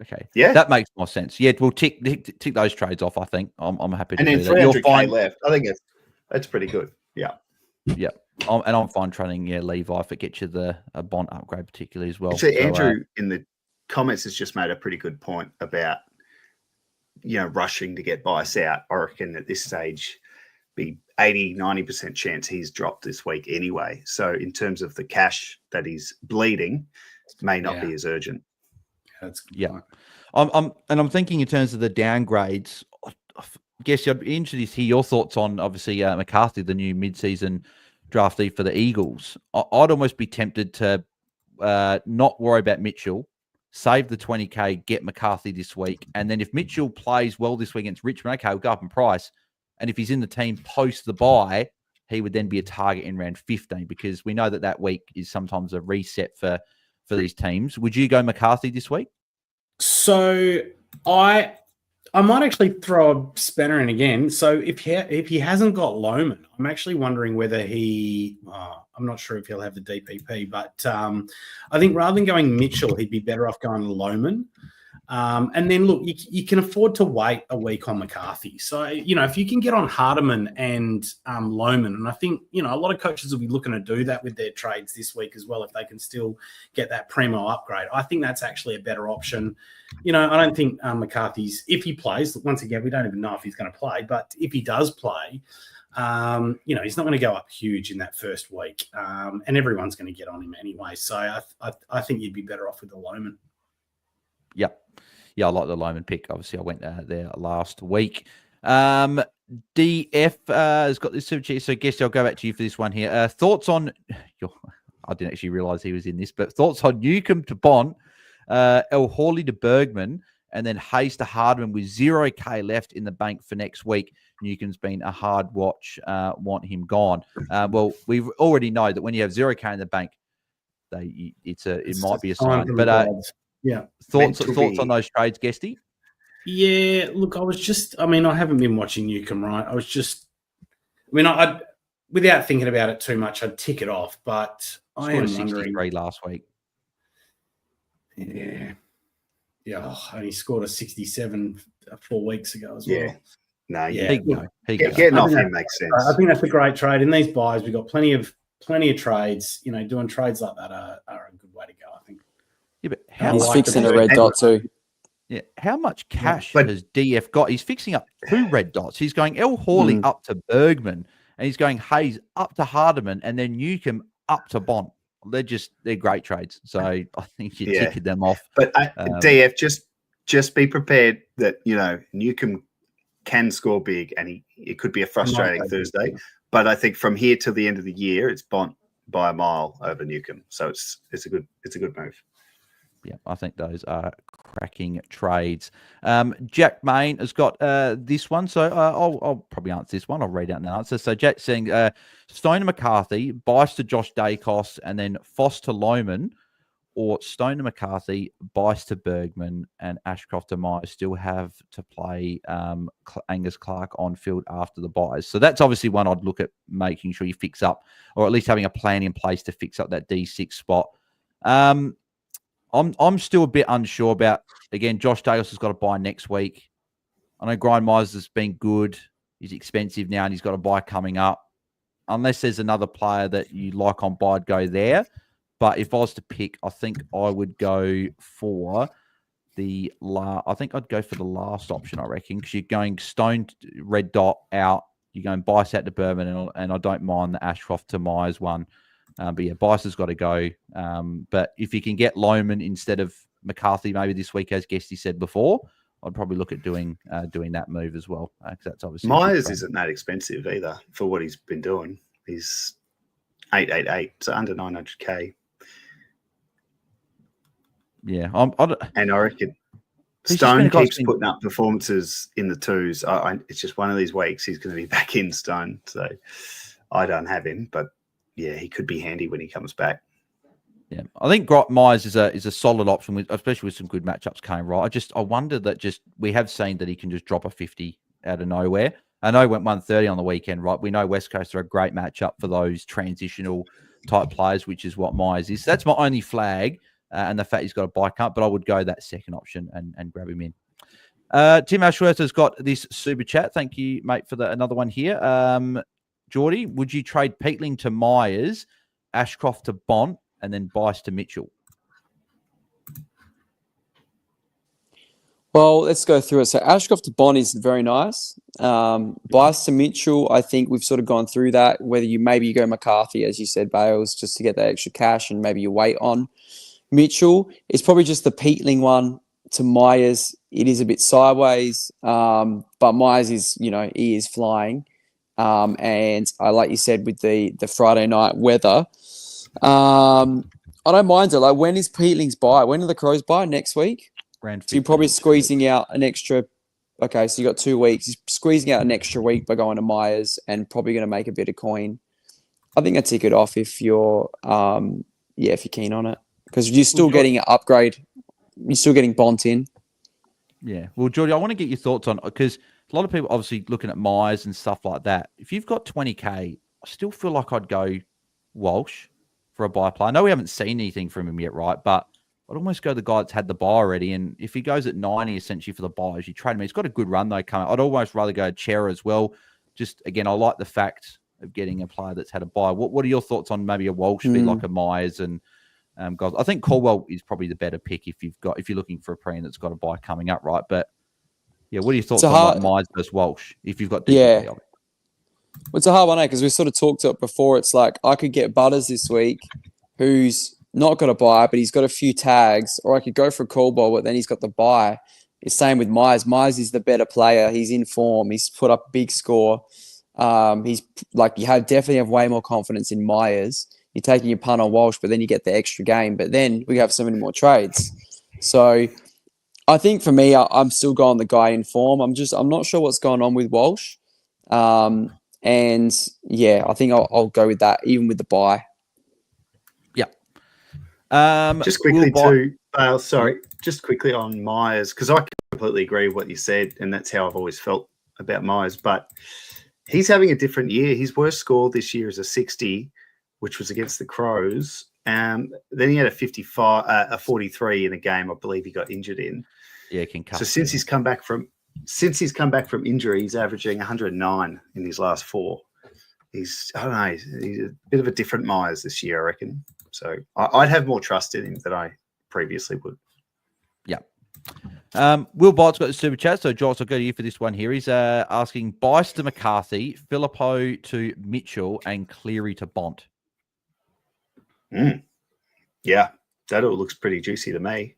Okay. Yeah. That makes more sense. Yeah, we'll tick those trades off, I think. I'm happy to And then do that. You're 300K fine. left. I think that's pretty good. Yeah. Yeah. I'm fine trading Levi if it gets you a Bont upgrade particularly as well. So Andrew in the comments has just made a pretty good point about rushing to get Bice out. I reckon at this stage be 80-90% chance he's dropped this week anyway. So in terms of the cash that he's bleeding, may not be as urgent. That's good. Yeah. I'm thinking in terms of the downgrades. I guess I'd be interested to hear your thoughts on obviously McCarthy, the new mid-season draftee for the Eagles. I'd almost be tempted to not worry about Mitchell, save the 20K, get McCarthy this week, and then if Mitchell plays well this week against Richmond, okay, we'll go up in price. And if he's in the team post the bye, he would then be a target in round 15 because we know that week is sometimes a reset for these teams. Would you go McCarthy this week? So I might actually throw a spanner in again. So if he hasn't got Lohman, I'm actually wondering whether I'm not sure if he'll have the DPP, but I think rather than going Mitchell, he'd be better off going Lohman. And then look, you can afford to wait a week on McCarthy. So, if you can get on Hardiman and Lohman, and I think, a lot of coaches will be looking to do that with their trades this week as well, if they can still get that primo upgrade. I think that's actually a better option. I don't think McCarthy's, if he plays, once again, we don't even know if he's going to play, but if he does play, he's not going to go up huge in that first week. And everyone's going to get on him anyway. So I think you'd be better off with the Lohman. Yep. Yeah, I like the Lohman pick. Obviously, I went there last week. DF has got this super chat. So, Guesty, I'll go back to you for this one here. Thoughts on I didn't actually realise he was in this, but thoughts on Newcomb to Bont, El Hawley to Bergman, and then Hayes to Hardman with 0K left in the bank for next week. Newcomb's been a hard watch. Want him gone. Well, we already know that when you have 0K in the bank, it might be a sign. But yeah. Thoughts on those trades, Guesty? Yeah, look, I haven't been watching Newcomb, right? I without thinking about it too much, I'd tick it off, but I am wondering. 63 last week. Yeah. Yeah, and he scored a 67 4 weeks ago as well. Yeah. No, Getting off him makes sense. I think that's a great trade. In these buys, we've got plenty of trades. Doing trades like that are a good way to go, I think. Yeah, but he's fixing a red dot too. Yeah, how much cash has DF got? He's fixing up 2 red dots. He's going El Hawley up to Bergman, and he's going Hayes up to Hardiman, and then Newcomb up to Bont. They're great trades. So I think you're ticking them off. But DF, just be prepared that Newcomb can score big, and it could be a frustrating Thursday. But I think from here till the end of the year, it's Bont by a mile over Newcomb. So it's a good move. Yeah, I think those are cracking trades. Jack Main has got this one, so I'll probably answer this one. I'll read out an answer. So Jack's saying Stone to McCarthy, Bice to Josh Dacos, and then Foss to Lohman, or Stone to McCarthy, Bice to Bergman, and Ashcroft to Myers still have to play Angus Clark on field after the buys. So that's obviously one I'd look at making sure you fix up, or at least having a plan in place to fix up that D6 spot. I'm still a bit unsure about, again, Josh Dacos has got to buy next week. I know Grind Myers has been good. He's expensive now, and he's got a buy coming up. Unless there's another player that you like on buy, I'd go there. But if I was to pick, I think I would go for I think I'd go for the last option, I reckon, because you're going Stone, red dot out. You're going Bice out to Berman, and I don't mind the Ashcroft to Myers one. But yeah, Bice has got to go. But if you can get Lohman instead of McCarthy maybe this week, as Guesty said before, I'd probably look at doing that move as well. Because that's obviously Myers isn't that expensive either for what he's been doing. He's 888, so under 900K. Yeah, and I reckon He's just been Stone a guy who's keeps been- putting up performances in the twos. It's just one of these weeks he's going to be back in Stone. So I don't have him, but yeah, he could be handy when he comes back. Yeah, I think Myers is a solid option, especially with some good matchups coming right. I wonder that we have seen that he can just drop a 50 out of nowhere. I know he went 130 on the weekend, right? We know West Coast are a great matchup for those transitional type players, which is what Myers is. So that's my only flag, and the fact he's got a bike up, but I would go that second option and grab him in. Tim Ashworth has got this super chat. Thank you, mate, for another one here. Jordy, would you trade Peatling to Myers, Ashcroft to Bont, and then Bice to Mitchell? Well, let's go through it. So Ashcroft to Bond is very nice. Bice to Mitchell, I think we've sort of gone through that. Whether you go McCarthy, as you said, Bales, just to get that extra cash, and maybe you wait on Mitchell. It's probably just the Peatling one to Myers. It is a bit sideways, but Myers is, he is flying. And I, like you said, with the Friday night weather, I don't mind it. Like, when is Peatling's buy? When are the Crows buy? Next week? So you're probably squeezing out an extra. Okay, so you got 2 weeks. You're squeezing out an extra week by going to Myers, and probably going to make a bit of coin. I think I tick it off if you're, if you're keen on it, because you're still getting an upgrade. You're still getting Bont in. Yeah. Well, Jordy, I want to get your thoughts on, because a lot of people obviously looking at Myers and stuff like that. If you've got 20K, I still feel like I'd go Walsh for a buy play. I know we haven't seen anything from him yet, right? But I'd almost go the guy that's had the buy already. And if he goes at 90 essentially for the buys, you trade him. He's got a good run though coming. I'd almost rather go Chera as well. Just again, I like the fact of getting a player that's had a buy. What are your thoughts on maybe a Walsh be like a Myers and guys? I think Caldwell is probably the better pick if you're looking for a preen that's got a buy coming up, right? But yeah, what are your thoughts on like Myers versus Walsh if you've got DPP? Well, it's a hard one, because we sort of talked to it before. It's like I could get Butters this week, who's not got a buy, but he's got a few tags, or I could go for Caldwell, but then he's got the buy. It's same with Myers. Myers is the better player. He's in form. He's put up a big score. He's like, definitely have way more confidence in Myers. You're taking your punt on Walsh, but then you get the extra game. But then we have so many more trades. So I think for me, I'm still going the guy in form. I'm not sure what's going on with Walsh. And yeah, I think I'll go with that, even with the buy. Just quickly just quickly on Myers, because I completely agree with what you said, and that's how I've always felt about Myers. But he's having a different year. His worst score this year is a 60, which was against the Crows. Then he had a 43 in a game I believe he got injured in. Yeah, so since he's come back from injury, he's averaging 109 in his last 4. He's a bit of a different Myers this year, I reckon. So I'd have more trust in him than I previously would. Yeah. Will Bolt's got the super chat, so Josh, I'll go to you for this one here. He's asking Bice to McCarthy, Phillippo to Mitchell, and Cleary to Bont. Yeah, that all looks pretty juicy to me.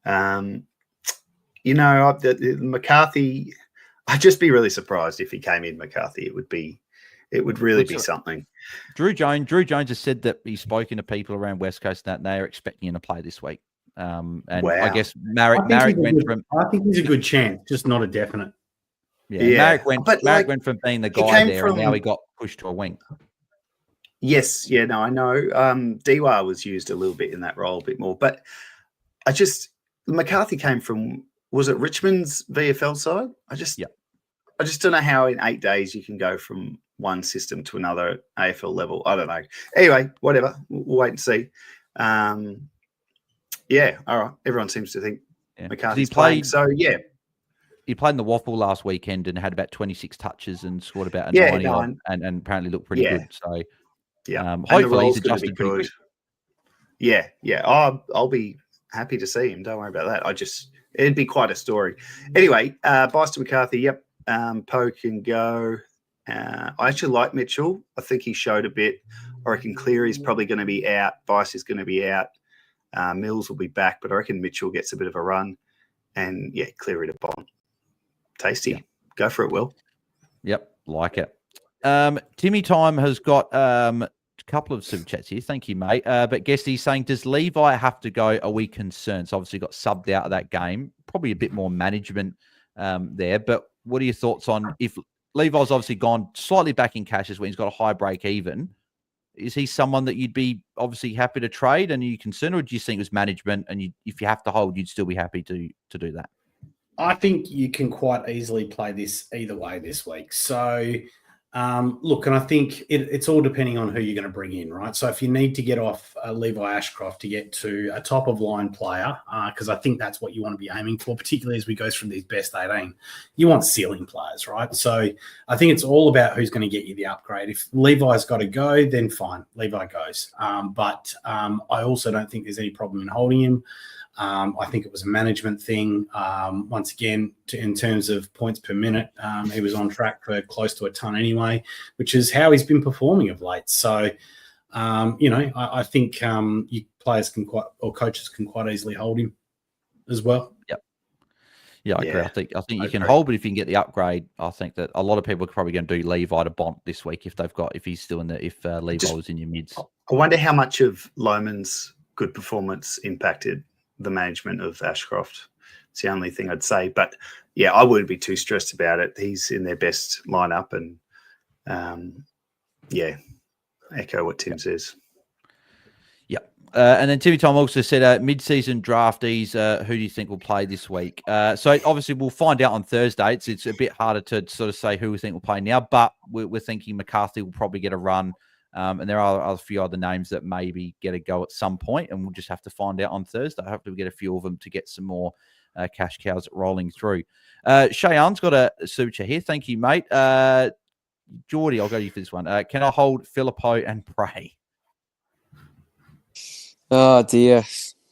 The McCarthy, I'd just be really surprised if he came in McCarthy. It would really be something. Drew Jones has said that he's spoken to people around West Coast and that they are expecting him to play this week. And wow. I guess Marek went from. I think he's a good chance, just not a definite. Yeah. Marek went from being the guy there, and now he got pushed to a wing. Yes, yeah, no, I know. Dewar was used a little bit in that role, a bit more, but McCarthy came from, was it Richmond's VFL side? I just don't know how in 8 days you can go from one system to another AFL level. I don't know. Anyway, whatever. We'll wait and see. All right. Everyone seems to think McCarthy's playing. So, yeah. He played in the Waffle last weekend and had about 26 touches and scored about a 90 and apparently looked pretty good. So, hopefully he's adjusted pretty quick. Yeah. I'll be happy to see him. Don't worry about that. It'd be quite a story. Anyway, Bice to McCarthy. Yep. Poe can go. I actually like Mitchell. I think he showed a bit. I reckon Cleary's probably going to be out. Bice is going to be out. Mills will be back, but I reckon Mitchell gets a bit of a run. And, Cleary to Bont. Tasty. Yep. Go for it, Will. Yep, like it. Timmy Time has got couple of super chats here. Thank you, mate. But Guesty saying, does Levi have to go? Are we concerned? So obviously got subbed out of that game. Probably a bit more management there. But what are your thoughts on if Levi's obviously gone slightly back in cash when he's got a high break even? Is he someone that you'd be obviously happy to trade, and are you concerned, or do you think it was management, and if you have to hold, you'd still be happy to do that? I think you can quite easily play this either way this week. So, look, and I think it's all depending on who you're going to bring in, right? So if you need to get off Levi Ashcroft to get to a top-of-line player, because I think that's what you want to be aiming for, particularly as we go through these best 18, you want ceiling players, right? So I think it's all about who's going to get you the upgrade. If Levi's got to go, then fine, Levi goes. But I also don't think there's any problem in holding him. I think it was a management thing. Once again, in terms of points per minute, he was on track for close to a ton anyway, which is how he's been performing of late. So, I think you players coaches can quite easily hold him as well. Yep. Yeah, I agree. I think you can hold, but if you can get the upgrade, I think that a lot of people are probably going to do Levi to Bont this week if he's still in if Levi was in your mids. I wonder how much of Lohman's good performance impacted the management of Ashcroft. It's the only thing I'd say. But yeah, I wouldn't be too stressed about it. He's in their best lineup, and echo what Tim says. Yeah. And then Timmy Tom also said, mid-season draftees, who do you think will play this week? So obviously we'll find out on Thursday. It's a bit harder to sort of say who we think will play now, but we're thinking McCarthy will probably get a run. And there are a few other names that maybe get a go at some point, and we'll just have to find out on Thursday. Hopefully we get a few of them to get some more cash cows rolling through. Cheyenne's got a super chat here. Thank you, mate. Jordy, I'll go to you for this one. Can I hold Filippo and pray? Oh, dear.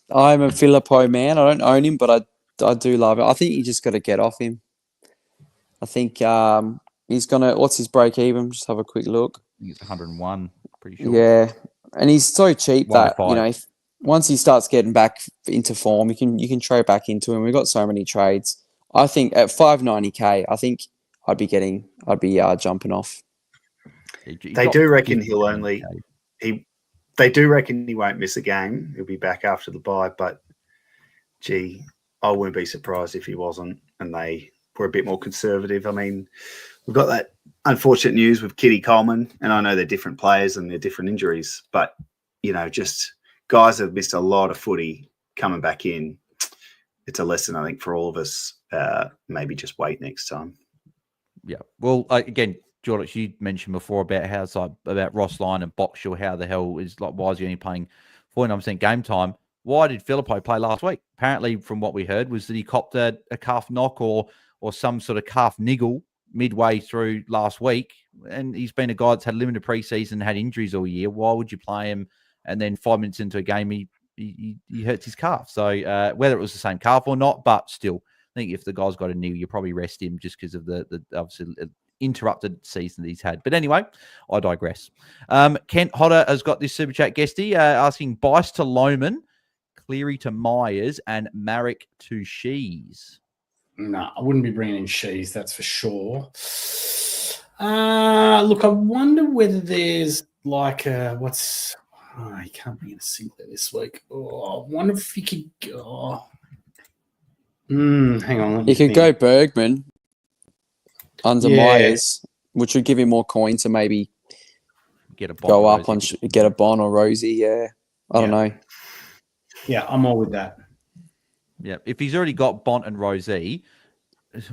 I'm a Filippo man. I don't own him, but I do love him. I think you just got to get off him. I think he's going to... What's his break even? Just have a quick look. I think it's 101, pretty sure. Yeah, and he's so cheap that, if once he starts getting back into form, you can trade back into him. We've got so many trades. I think at 590k, I think I'd be jumping off. They do reckon he'll only... They do reckon he won't miss a game. He'll be back after the bye, but gee, I wouldn't be surprised if he wasn't, and they were a bit more conservative. I mean, we've got that unfortunate news with Kitty Coleman, and I know they're different players and they're different injuries, but, just guys have missed a lot of footy coming back in. It's a lesson, I think, for all of us. Maybe just wait next time. Yeah. Well, again, Jordox, you mentioned before about how it's like about Ross Lyon and Boxall, how the hell is like, why is he only playing 49% game time? Why did Filippo play last week? Apparently, from what we heard, was that he copped a calf knock or some sort of calf niggle midway through last week, and he's been a guy that's had limited preseason, had injuries all year. Why would you play him? And then 5 minutes into a game, he hurts his calf. So whether it was the same calf or not, but still, I think if the guy's got a knee, you probably rest him just because of the obviously interrupted season that he's had. But anyway, I digress. Kent Hodder has got this super chat, Guesty, asking Bice to Lohman, Cleary to Myers, and Marek to Shees. No, I wouldn't be bringing in Shees, that's for sure. Look, I wonder whether there's like you can't bring in a singlet this week. Oh, I wonder if you could go. Hang on. You could go Bergman under Myers, which would give him more coins to maybe get a go up on get a Bon or Rosie. Yeah, I don't know. Yeah, I'm all with that. Yeah, if he's already got Bont and Rosie,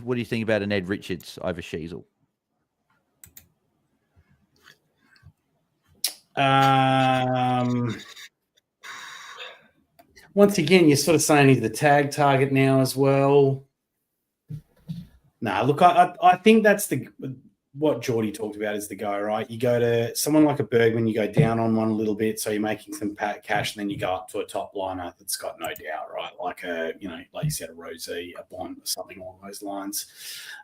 what do you think about an Ed Richards over Sheasel? Once again, you're sort of saying he's the tag target now as well. No, look, I think that's what Jordy talked about is the go, right? You go to someone like a Bergman, you go down on one a little bit, so you're making some cash, and then you go up to a top liner that's got no doubt, right? Like like you said, a Rosie, a Bond, or something along those lines.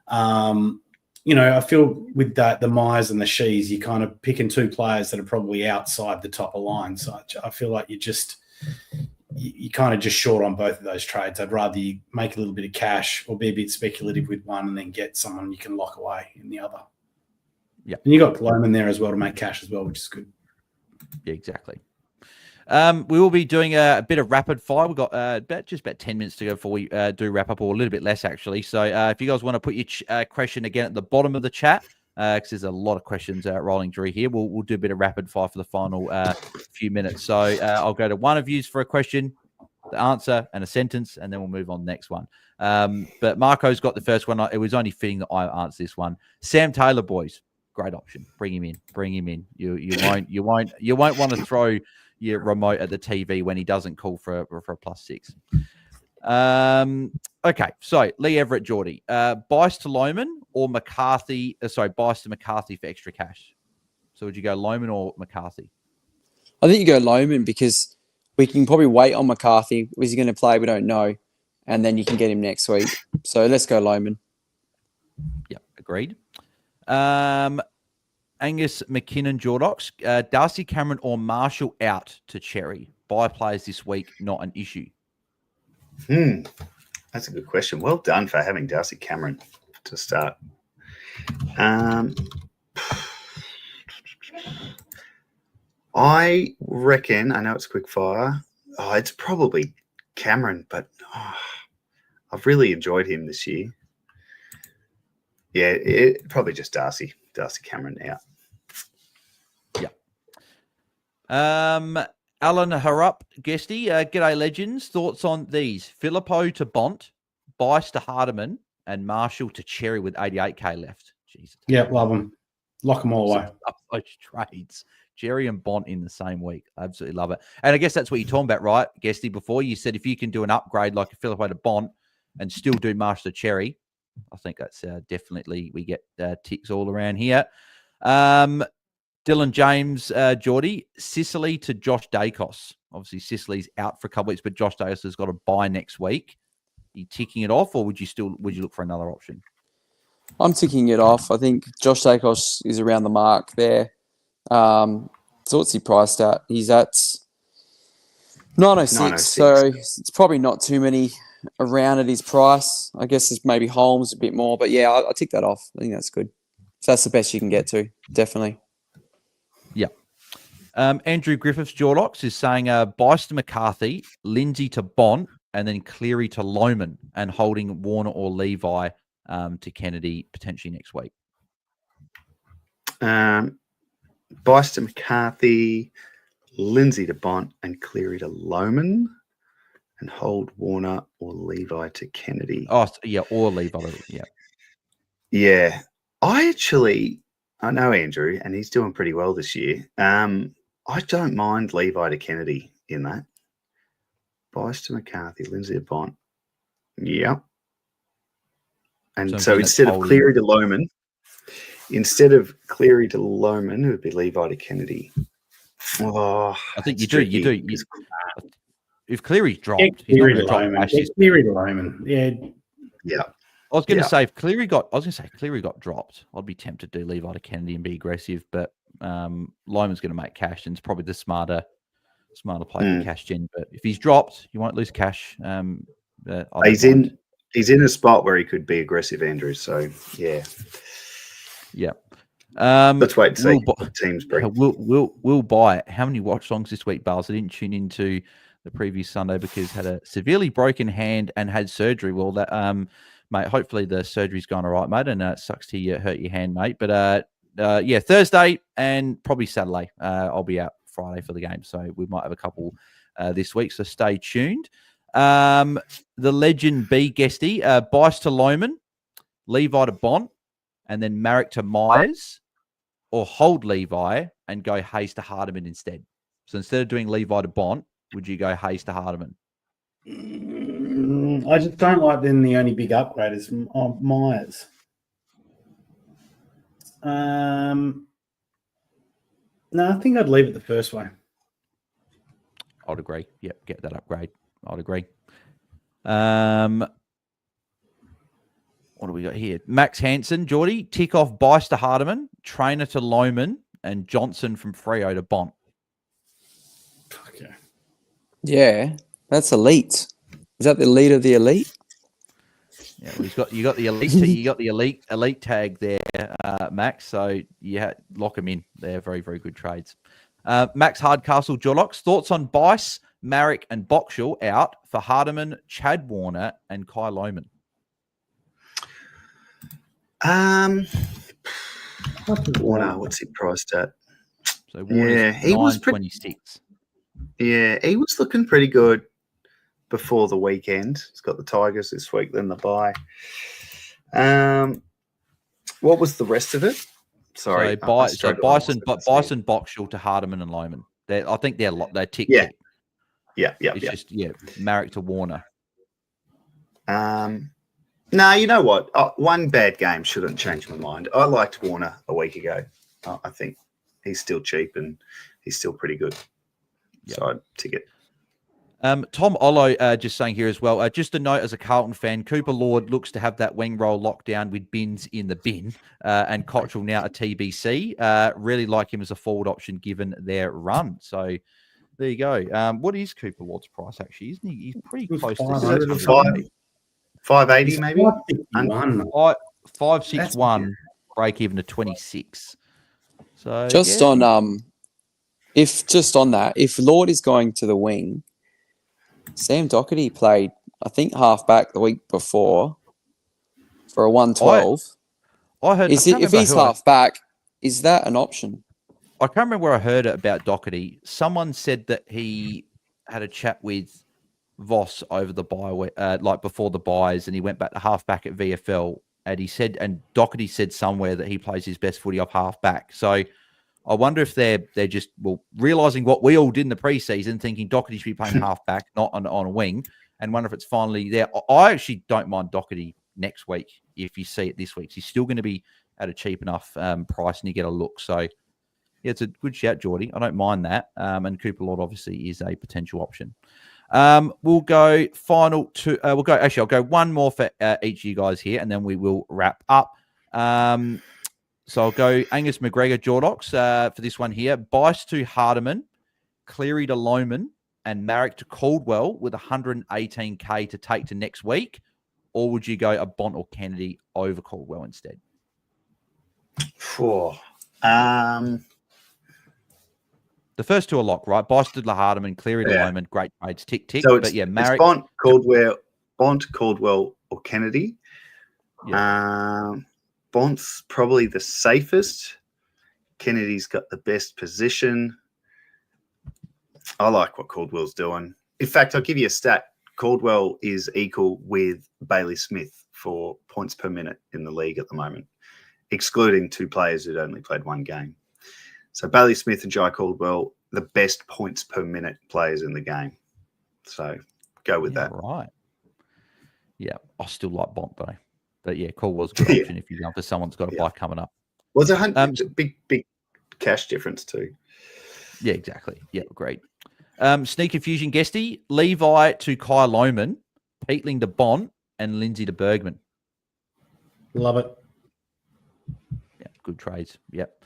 I feel with the Myers and the Shees, you're kind of picking two players that are probably outside the top of line. So I feel like you're kind of just short on both of those trades. I'd rather you make a little bit of cash or be a bit speculative with one and then get someone you can lock away in the other. Yeah. And you got Lohman there as well to make cash as well, which is good. Yeah, exactly. We will be doing a bit of rapid fire. We've got about 10 minutes to go before we do wrap up, or a little bit less, actually. So if you guys want to put your question again at the bottom of the chat, because there's a lot of questions rolling through here, we'll do a bit of rapid fire for the final few minutes. So I'll go to one of you for a question, the answer, and a sentence, and then we'll move on to the next one. But Marco's got the first one. It was only fitting that I answer this one. Sam Taylor, boys, great option. Bring him in. Bring him in. You won't want to throw your remote at the TV when he doesn't call for a +6. Okay, so Lee Everett, Jordy, Bice to Loman or McCarthy? Bice to McCarthy for extra cash. So would you go Loman or McCarthy? I think you go Loman because we can probably wait on McCarthy. Is he going to play? We don't know. And then you can get him next week. So let's go Loman. Yep, agreed. Angus McKinnon, Jordox, Darcy Cameron or Marshall out to Cherry. Buy players this week, not an issue. That's a good question. Well done for having Darcy Cameron to start. I reckon, I know it's quick fire. It's probably Cameron, but I've really enjoyed him this year. Yeah, probably just Darcy Cameron out. Yeah. Alan Harrup, Guesty, g'day legends. Thoughts on these? Filippo to Bont, Bice to Hardiman, and Marshall to Cherry with 88k left. Jesus. Yeah, love them. Lock them all away. Those trades. Jerry and Bont in the same week. Absolutely love it. And I guess that's what you're talking about, right, Guesty? Before you said if you can do an upgrade like a Filippo to Bont and still do Marshall to Cherry, I think that's definitely we get ticks all around here. Dylan James, Jordy, Sicily to Josh Dacos. Obviously, Sicily's out for a couple weeks, but Josh Dacos has got a bye next week. Are you ticking it off, or would you look for another option? I'm ticking it off. I think Josh Dacos is around the mark there. So what's he priced at? He's at 906, so it's probably not too many around at his price. I guess it's maybe Holmes a bit more, but yeah, I'll tick that off. I think that's good. So that's the best you can get to, definitely. Yeah. Andrew Griffiths, Jordox, is saying Bice to McCarthy, Lindsay to Bont, and then Cleary to Loman, and holding Warner or Levi to Kennedy potentially next week. Bice to McCarthy, Lindsay to Bont, and Cleary to Loman, and hold Warner or Levi to Kennedy. Oh, yeah, or Levi. Yeah. Yeah. I know Andrew, and he's doing pretty well this year. I don't mind Levi to Kennedy in that. Bice to McCarthy, Lindsay to Bont. Yep. And so instead of Cleary to Loman, it would be Levi to Kennedy. Oh, I think you do. If Cleary's dropped, Cleary to Loman. Yeah. I was going to say if Cleary got dropped, I'd be tempted to do Levi to Kennedy and be aggressive, but Loman's going to make cash, and it's probably the smarter play for cash gen. But if he's dropped, you won't lose cash. He's in a spot where he could be aggressive, Andrew. So yeah. Let's wait and see what teams bring. We'll buy it. How many watch songs this week, Bales? I didn't tune into the previous Sunday because had a severely broken hand and had surgery. Well, that mate, hopefully the surgery's gone all right, mate, and it sucks to hurt your hand, mate. But Thursday and probably Saturday, I'll be out Friday for the game, so we might have a couple this week. So stay tuned. The legend B Guesty, Bice to Loman, Levi to Bont, and then Marek to Myers, or hold Levi and go Hayes to Hardiman instead. So instead of doing Levi to Bont, would you go Hayes to Hardiman? I just don't like then the only big upgrade is Myers. No, I think I'd leave it the first way. I'd agree. Yep, get that upgrade. I'd agree. What do we got here? Max Hansen, Jordy, tick off Bice to Hardiman, Trainer to Loman, and Johnson from Freo to Bont. Okay. Yeah, that's elite. Is that the elite of the elite? Yeah, well, you got the elite. You got the elite tag there, Max. So lock them in. They're very, very good trades. Max Hardcastle, Jordox, thoughts on Bice, Marek, and Boxall out for Hardiman, Chad Warner, and Kai Lohman? Warner, what's he priced at? So Warner's he was 9.26. Yeah, he was looking pretty good before the weekend. He's got the Tigers this week, then the bye. What was the rest of it? Sorry, so Bison, Boxall to Hardiman and Lohman. I think they're tick. Yeah. It's just Marek to Warner. No, you know what? One bad game shouldn't change my mind. I liked Warner a week ago. I think he's still cheap and he's still pretty good. Yep. So I'd tick it. Tom Ollo just saying here as well, just a note as a Carlton fan, Cooper Lord looks to have that wing roll locked down with Bins in the bin, and Cottrell now a TBC. Really like him as a forward option given their run. So there you go. What is Cooper Lord's price actually? Isn't he? He's pretty close to 580 maybe? 561, break even to 26. So just on if Lord is going to the wing, Sam Doherty played, I think, halfback the week before for a 112. I heard if he's halfback, is that an option? I can't remember where I heard it about Doherty. Someone said that he had a chat with Voss over the bye, like before the buys, and he went back to halfback at VFL. And he said, and Doherty said somewhere that he plays his best footy off halfback. So I wonder if they're just realizing what we all did in the preseason, thinking Doherty should be playing halfback, not on a wing, and wonder if it's finally there. I actually don't mind Doherty next week if you see it this week. He's still going to be at a cheap enough price, and you get a look. So yeah, it's a good shout, Jordy. I don't mind that. And Cooper Lord obviously is a potential option. We'll go final two. I'll go one more for each of you guys here, and then we will wrap up. So I'll go Angus McGregor, Jordox, for this one here. Bice to Hardiman, Cleary to Lohman, and Marek to Caldwell with 118K to take to next week. Or would you go a Bont or Kennedy over Caldwell instead? The first two are locked, right? Bice to Hardiman, Cleary to Lohman, great trades, tick. So but Marek, Bont, Caldwell, or Kennedy. Yeah. Bont's probably the safest. Kennedy's got the best position. I like what Caldwell's doing. In fact, I'll give you a stat. Caldwell is equal with Bailey Smith for points per minute in the league at the moment, excluding two players who'd only played one game. So Bailey Smith and Jai Caldwell, the best points per minute players in the game. So go with that. Right. Yeah, I still like Bont though. But yeah, Caldwell's a good option if you're going for someone's got a buy coming up. Well, it's a big cash difference too. Yeah, exactly. Yeah, great. Sneaker Fusion Guesty, Levi to Kai Lohman, Peatling to Bont, and Lindsay to Bergman. Love it. Yeah, good trades. Yep.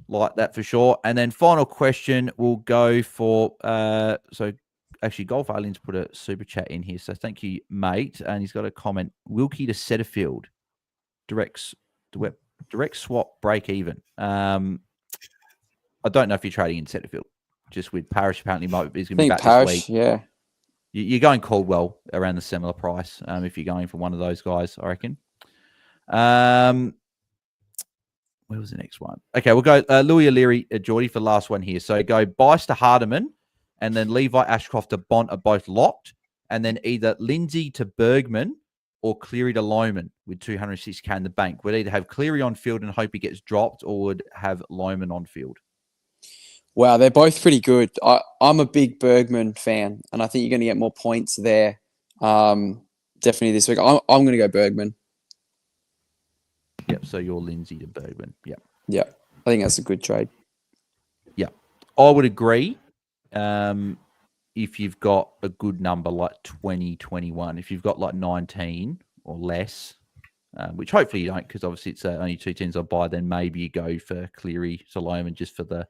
Like that for sure. And then final question, we'll go for actually, Golf Aliens put a super chat in here. So thank you, mate. And he's got a comment. Wilkie to Setterfield. Direct swap, break even. I don't know if you're trading in Setterfield. Just with Parrish, apparently he's going to be back this week. Yeah. You're going Caldwell around the similar price if you're going for one of those guys, I reckon. Where was the next one? Okay, we'll go Louis O'Leary, Jordy for the last one here. So go Bice to Hardiman, and then Levi Ashcroft to Bont are both locked. And then either Lindsay to Bergman or Cleary to Lohman with 206K in the bank. We'd either have Cleary on field and hope he gets dropped, or would have Lohman on field. Wow, they're both pretty good. I'm a big Bergman fan, and I think you're going to get more points there. Definitely this week. I'm going to go Bergman. Yep, so you're Lindsay to Bergman. Yep. Yep, I think that's a good trade. Yep. I would agree. If you've got a good number like 20, 21, if you've got like 19 or less, which hopefully you don't, because obviously it's only 2 teams I'll buy, then maybe you go for Cleary to Lohman just for the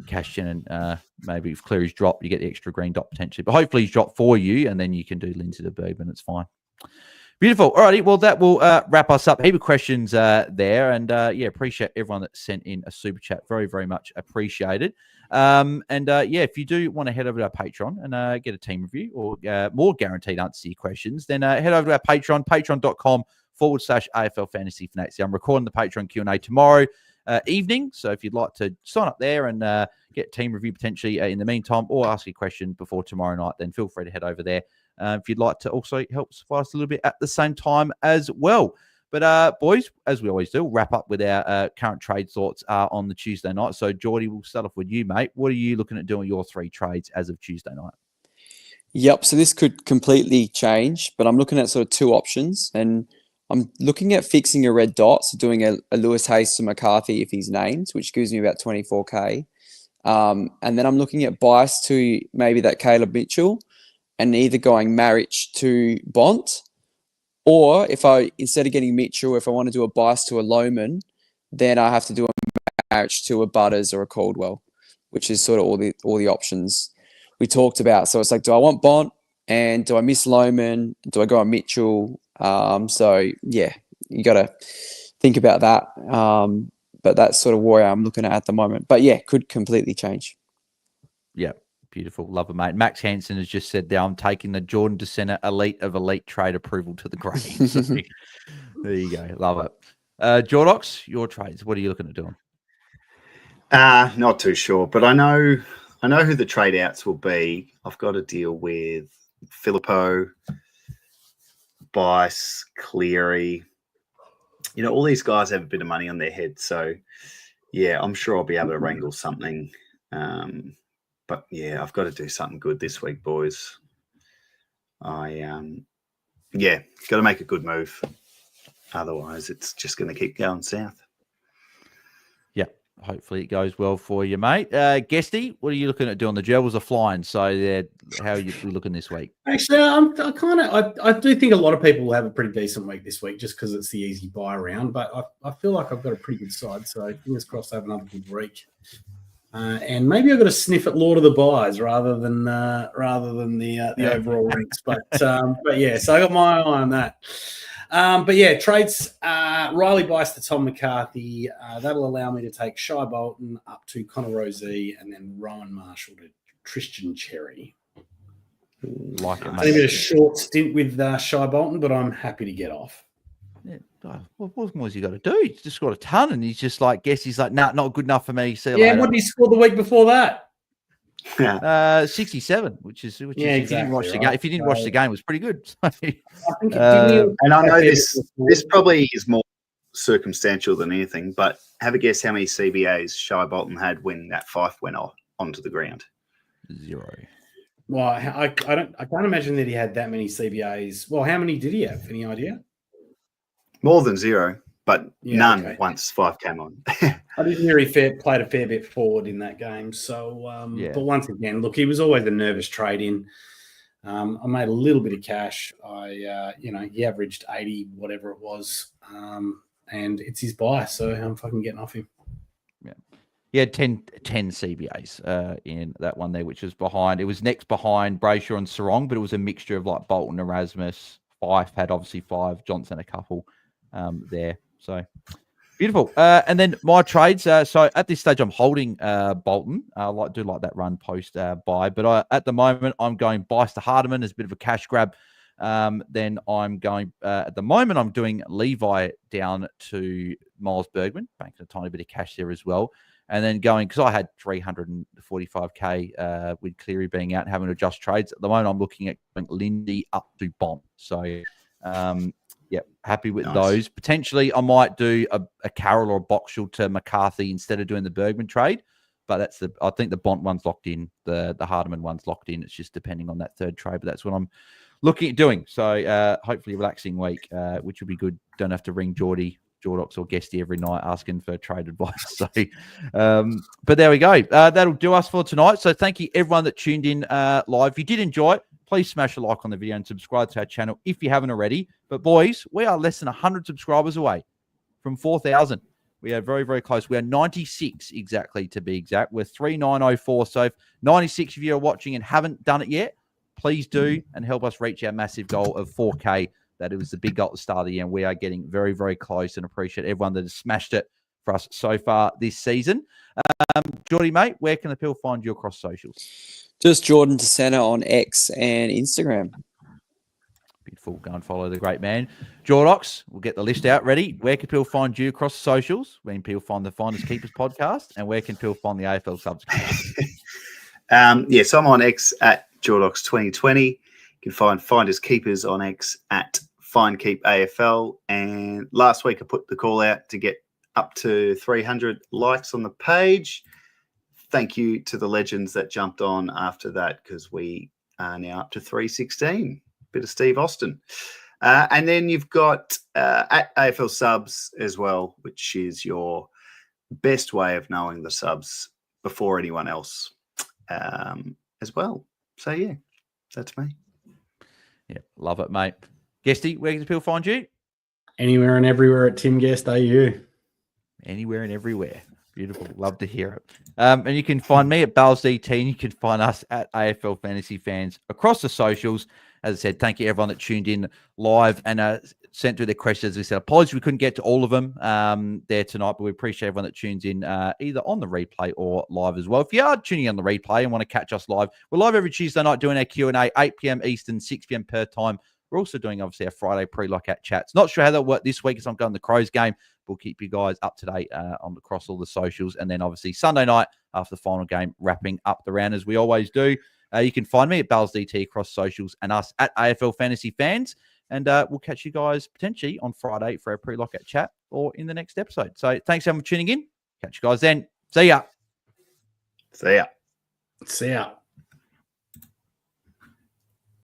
cash in, and maybe if Cleary's dropped, you get the extra green dot potentially. But hopefully he's dropped for you, and then you can do Lindsay to Bergman. It's fine. But Beautiful. All righty. Well, that will wrap us up. Heap of questions there. And appreciate everyone that sent in a super chat. Very, very much appreciated. If you do want to head over to our Patreon and get a team review or more guaranteed answers to your questions, then head over to our Patreon, patreon.com/AFL Fantasy Fanatics. I'm recording the Patreon Q&A tomorrow evening. So if you'd like to sign up there and get a team review potentially in the meantime or ask a question before tomorrow night, then feel free to head over there. If you'd like to also help support us a little bit at the same time as well. But, boys, as we always do, we'll wrap up with our current trade thoughts on the Tuesday night. So, Jordy, we'll start off with you, mate. What are you looking at doing your 3 trades as of Tuesday night? Yep. So this could completely change, but I'm looking at sort of 2 options. And I'm looking at fixing a red dot, so doing a Lewis Hayes to McCarthy if he's named, which gives me about 24K. And then I'm looking at bias to maybe that Caleb Mitchell, and either going Marich to Bont, or if I, instead of getting Mitchell, if I want to do a bias to a Lohman, then I have to do a Marich to a Butters or a Caldwell, which is sort of all the options we talked about. So it's like, do I want Bont, and do I miss Lohman? Do I go on Mitchell? So yeah, you got to think about that. But that's sort of where I'm looking at the moment. But yeah, could completely change. Yeah. Beautiful. Love it, mate. Max Hansen has just said there, I'm taking the Jordan DeSena elite of elite trade approval to the grave. So, there you go. Love it. Jordox, your trades. What are you looking at doing? Not too sure, but I know who the trade outs will be. I've got to deal with Filippo, Bice, Cleary. You know, all these guys have a bit of money on their head. So, yeah, I'm sure I'll be able to wrangle something. But yeah, I've got to do something good this week, boys. Got to make a good move. Otherwise, it's just going to keep going south. Yeah, hopefully it goes well for you, mate. Guesty, what are you looking at doing? The Gerbils are flying, so how are you looking this week? Actually, I do think a lot of people will have a pretty decent week this week just because it's the easy buy round. But I feel like I've got a pretty good side, so fingers crossed I have another good week. And maybe I've got to sniff at Lord of the Buys rather than the overall ranks. But yeah, so I got my eye on that. But yeah, trades, Riley Bice to Tom McCarthy. That'll allow me to take Shai Bolton up to Connor Rozee and then Rowan Marshall to Tristan Cherry. Like it, mate. A short stint with Shai Bolton, but I'm happy to get off. Yeah. What more has he got to do? He's just got a ton, and he's just like, he's like, nah, not good enough for me. See you later. What did he score the week before that? 67, which is exactly, if you didn't watch the game. If you didn't watch the game, it was pretty good. And I know this probably is more circumstantial than anything, but have a guess how many CBAs Shai Bolton had when that Fife went onto the ground? 0. Well, I can't imagine that he had that many CBAs. Well, how many did he have? Any idea? More than 0, but none once Fife came on. I didn't hear he played a fair bit forward in that game. So, but once again, look, he was always a nervous trade-in. I made a little bit of cash. He averaged 80, whatever it was, and it's his buy, so I'm fucking getting off him. Yeah, he had 10 CBAs in that one there, which was behind. It was next behind Brayshaw and Sarong, but it was a mixture of like Bolton, Erasmus. Fife had obviously 5, Johnson a couple there. So beautiful. And then my trades. So at this stage, I'm holding Bolton. I do like that run post buy, but at the moment I'm going Bice to Hardiman as a bit of a cash grab. Then I'm going at the moment I'm doing Levi down to Miles Bergman, banking a tiny bit of cash there as well. And then going, because I had 345K with Cleary being out and having to adjust trades. At the moment, I'm looking at going Lindy up to Bont. So, happy with those. Potentially, I might do a Carroll or a Boxall to McCarthy instead of doing the Bergman trade. But I think the Bont one's locked in. The Hardiman one's locked in. It's just depending on that third trade. But that's what I'm looking at doing. So, hopefully, a relaxing week, which will be good. Don't have to ring Jordy, Jordox or Guesty every night asking for trade advice. So, but there we go. That'll do us for tonight. So thank you everyone that tuned in live. If you did enjoy it, please smash a like on the video and subscribe to our channel if you haven't already. But boys, we are less than 100 subscribers away from 4,000. We are very, very close. We are 96 exactly to be exact. We're 3904. So if 96 of you are watching and haven't done it yet, please do and help us reach our massive goal of 4K that it was the big goal at the start of the year, and we are getting very, very close, and appreciate everyone that has smashed it for us so far this season. Jordy, mate, where can the people find you across socials? Just Jordan to Center on X and Instagram. Beautiful. Go and follow the great man. Jordox, we'll get the list out ready. Where can people find you across socials? Where can people find the Finders Keepers podcast? And where can people find the AFL subs? So I'm on X at Jordox2020. You can find Finders Keepers on X at FindKeepAFL. And last week I put the call out to get up to 300 likes on the page. Thank you to the legends that jumped on after that, because we are now up to 316. Bit of Steve Austin. And then you've got at AFL subs as well, which is your best way of knowing the subs before anyone else as well. So, yeah, that's me. Yeah, love it, mate. Guesty, where can people find you? Anywhere and everywhere at Tim Guest AU. Anywhere and everywhere. Beautiful. Love to hear it. And you can find me at BAILSDT, and you can find us at AFL Fantasy Fans across the socials. As I said, thank you everyone that tuned in live and sent through their questions. As we said, apologies we couldn't get to all of them there tonight, but we appreciate everyone that tunes in either on the replay or live as well. If you are tuning in on the replay and want to catch us live, we're live every Tuesday night doing our Q&A, 8 p.m. Eastern, 6 p.m. per time. We're also doing, obviously, our Friday pre-lockout chats. Not sure how that worked this week as I'm going to the Crows game. We'll keep you guys up to date across all the socials. And then, obviously, Sunday night after the final game, wrapping up the round as we always do. You can find me at BAILSDT across socials and us at AFL Fantasy Fans. And we'll catch you guys potentially on Friday for our pre-lockout chat or in the next episode. So thanks everyone for tuning in. Catch you guys then. See ya. See ya. See ya.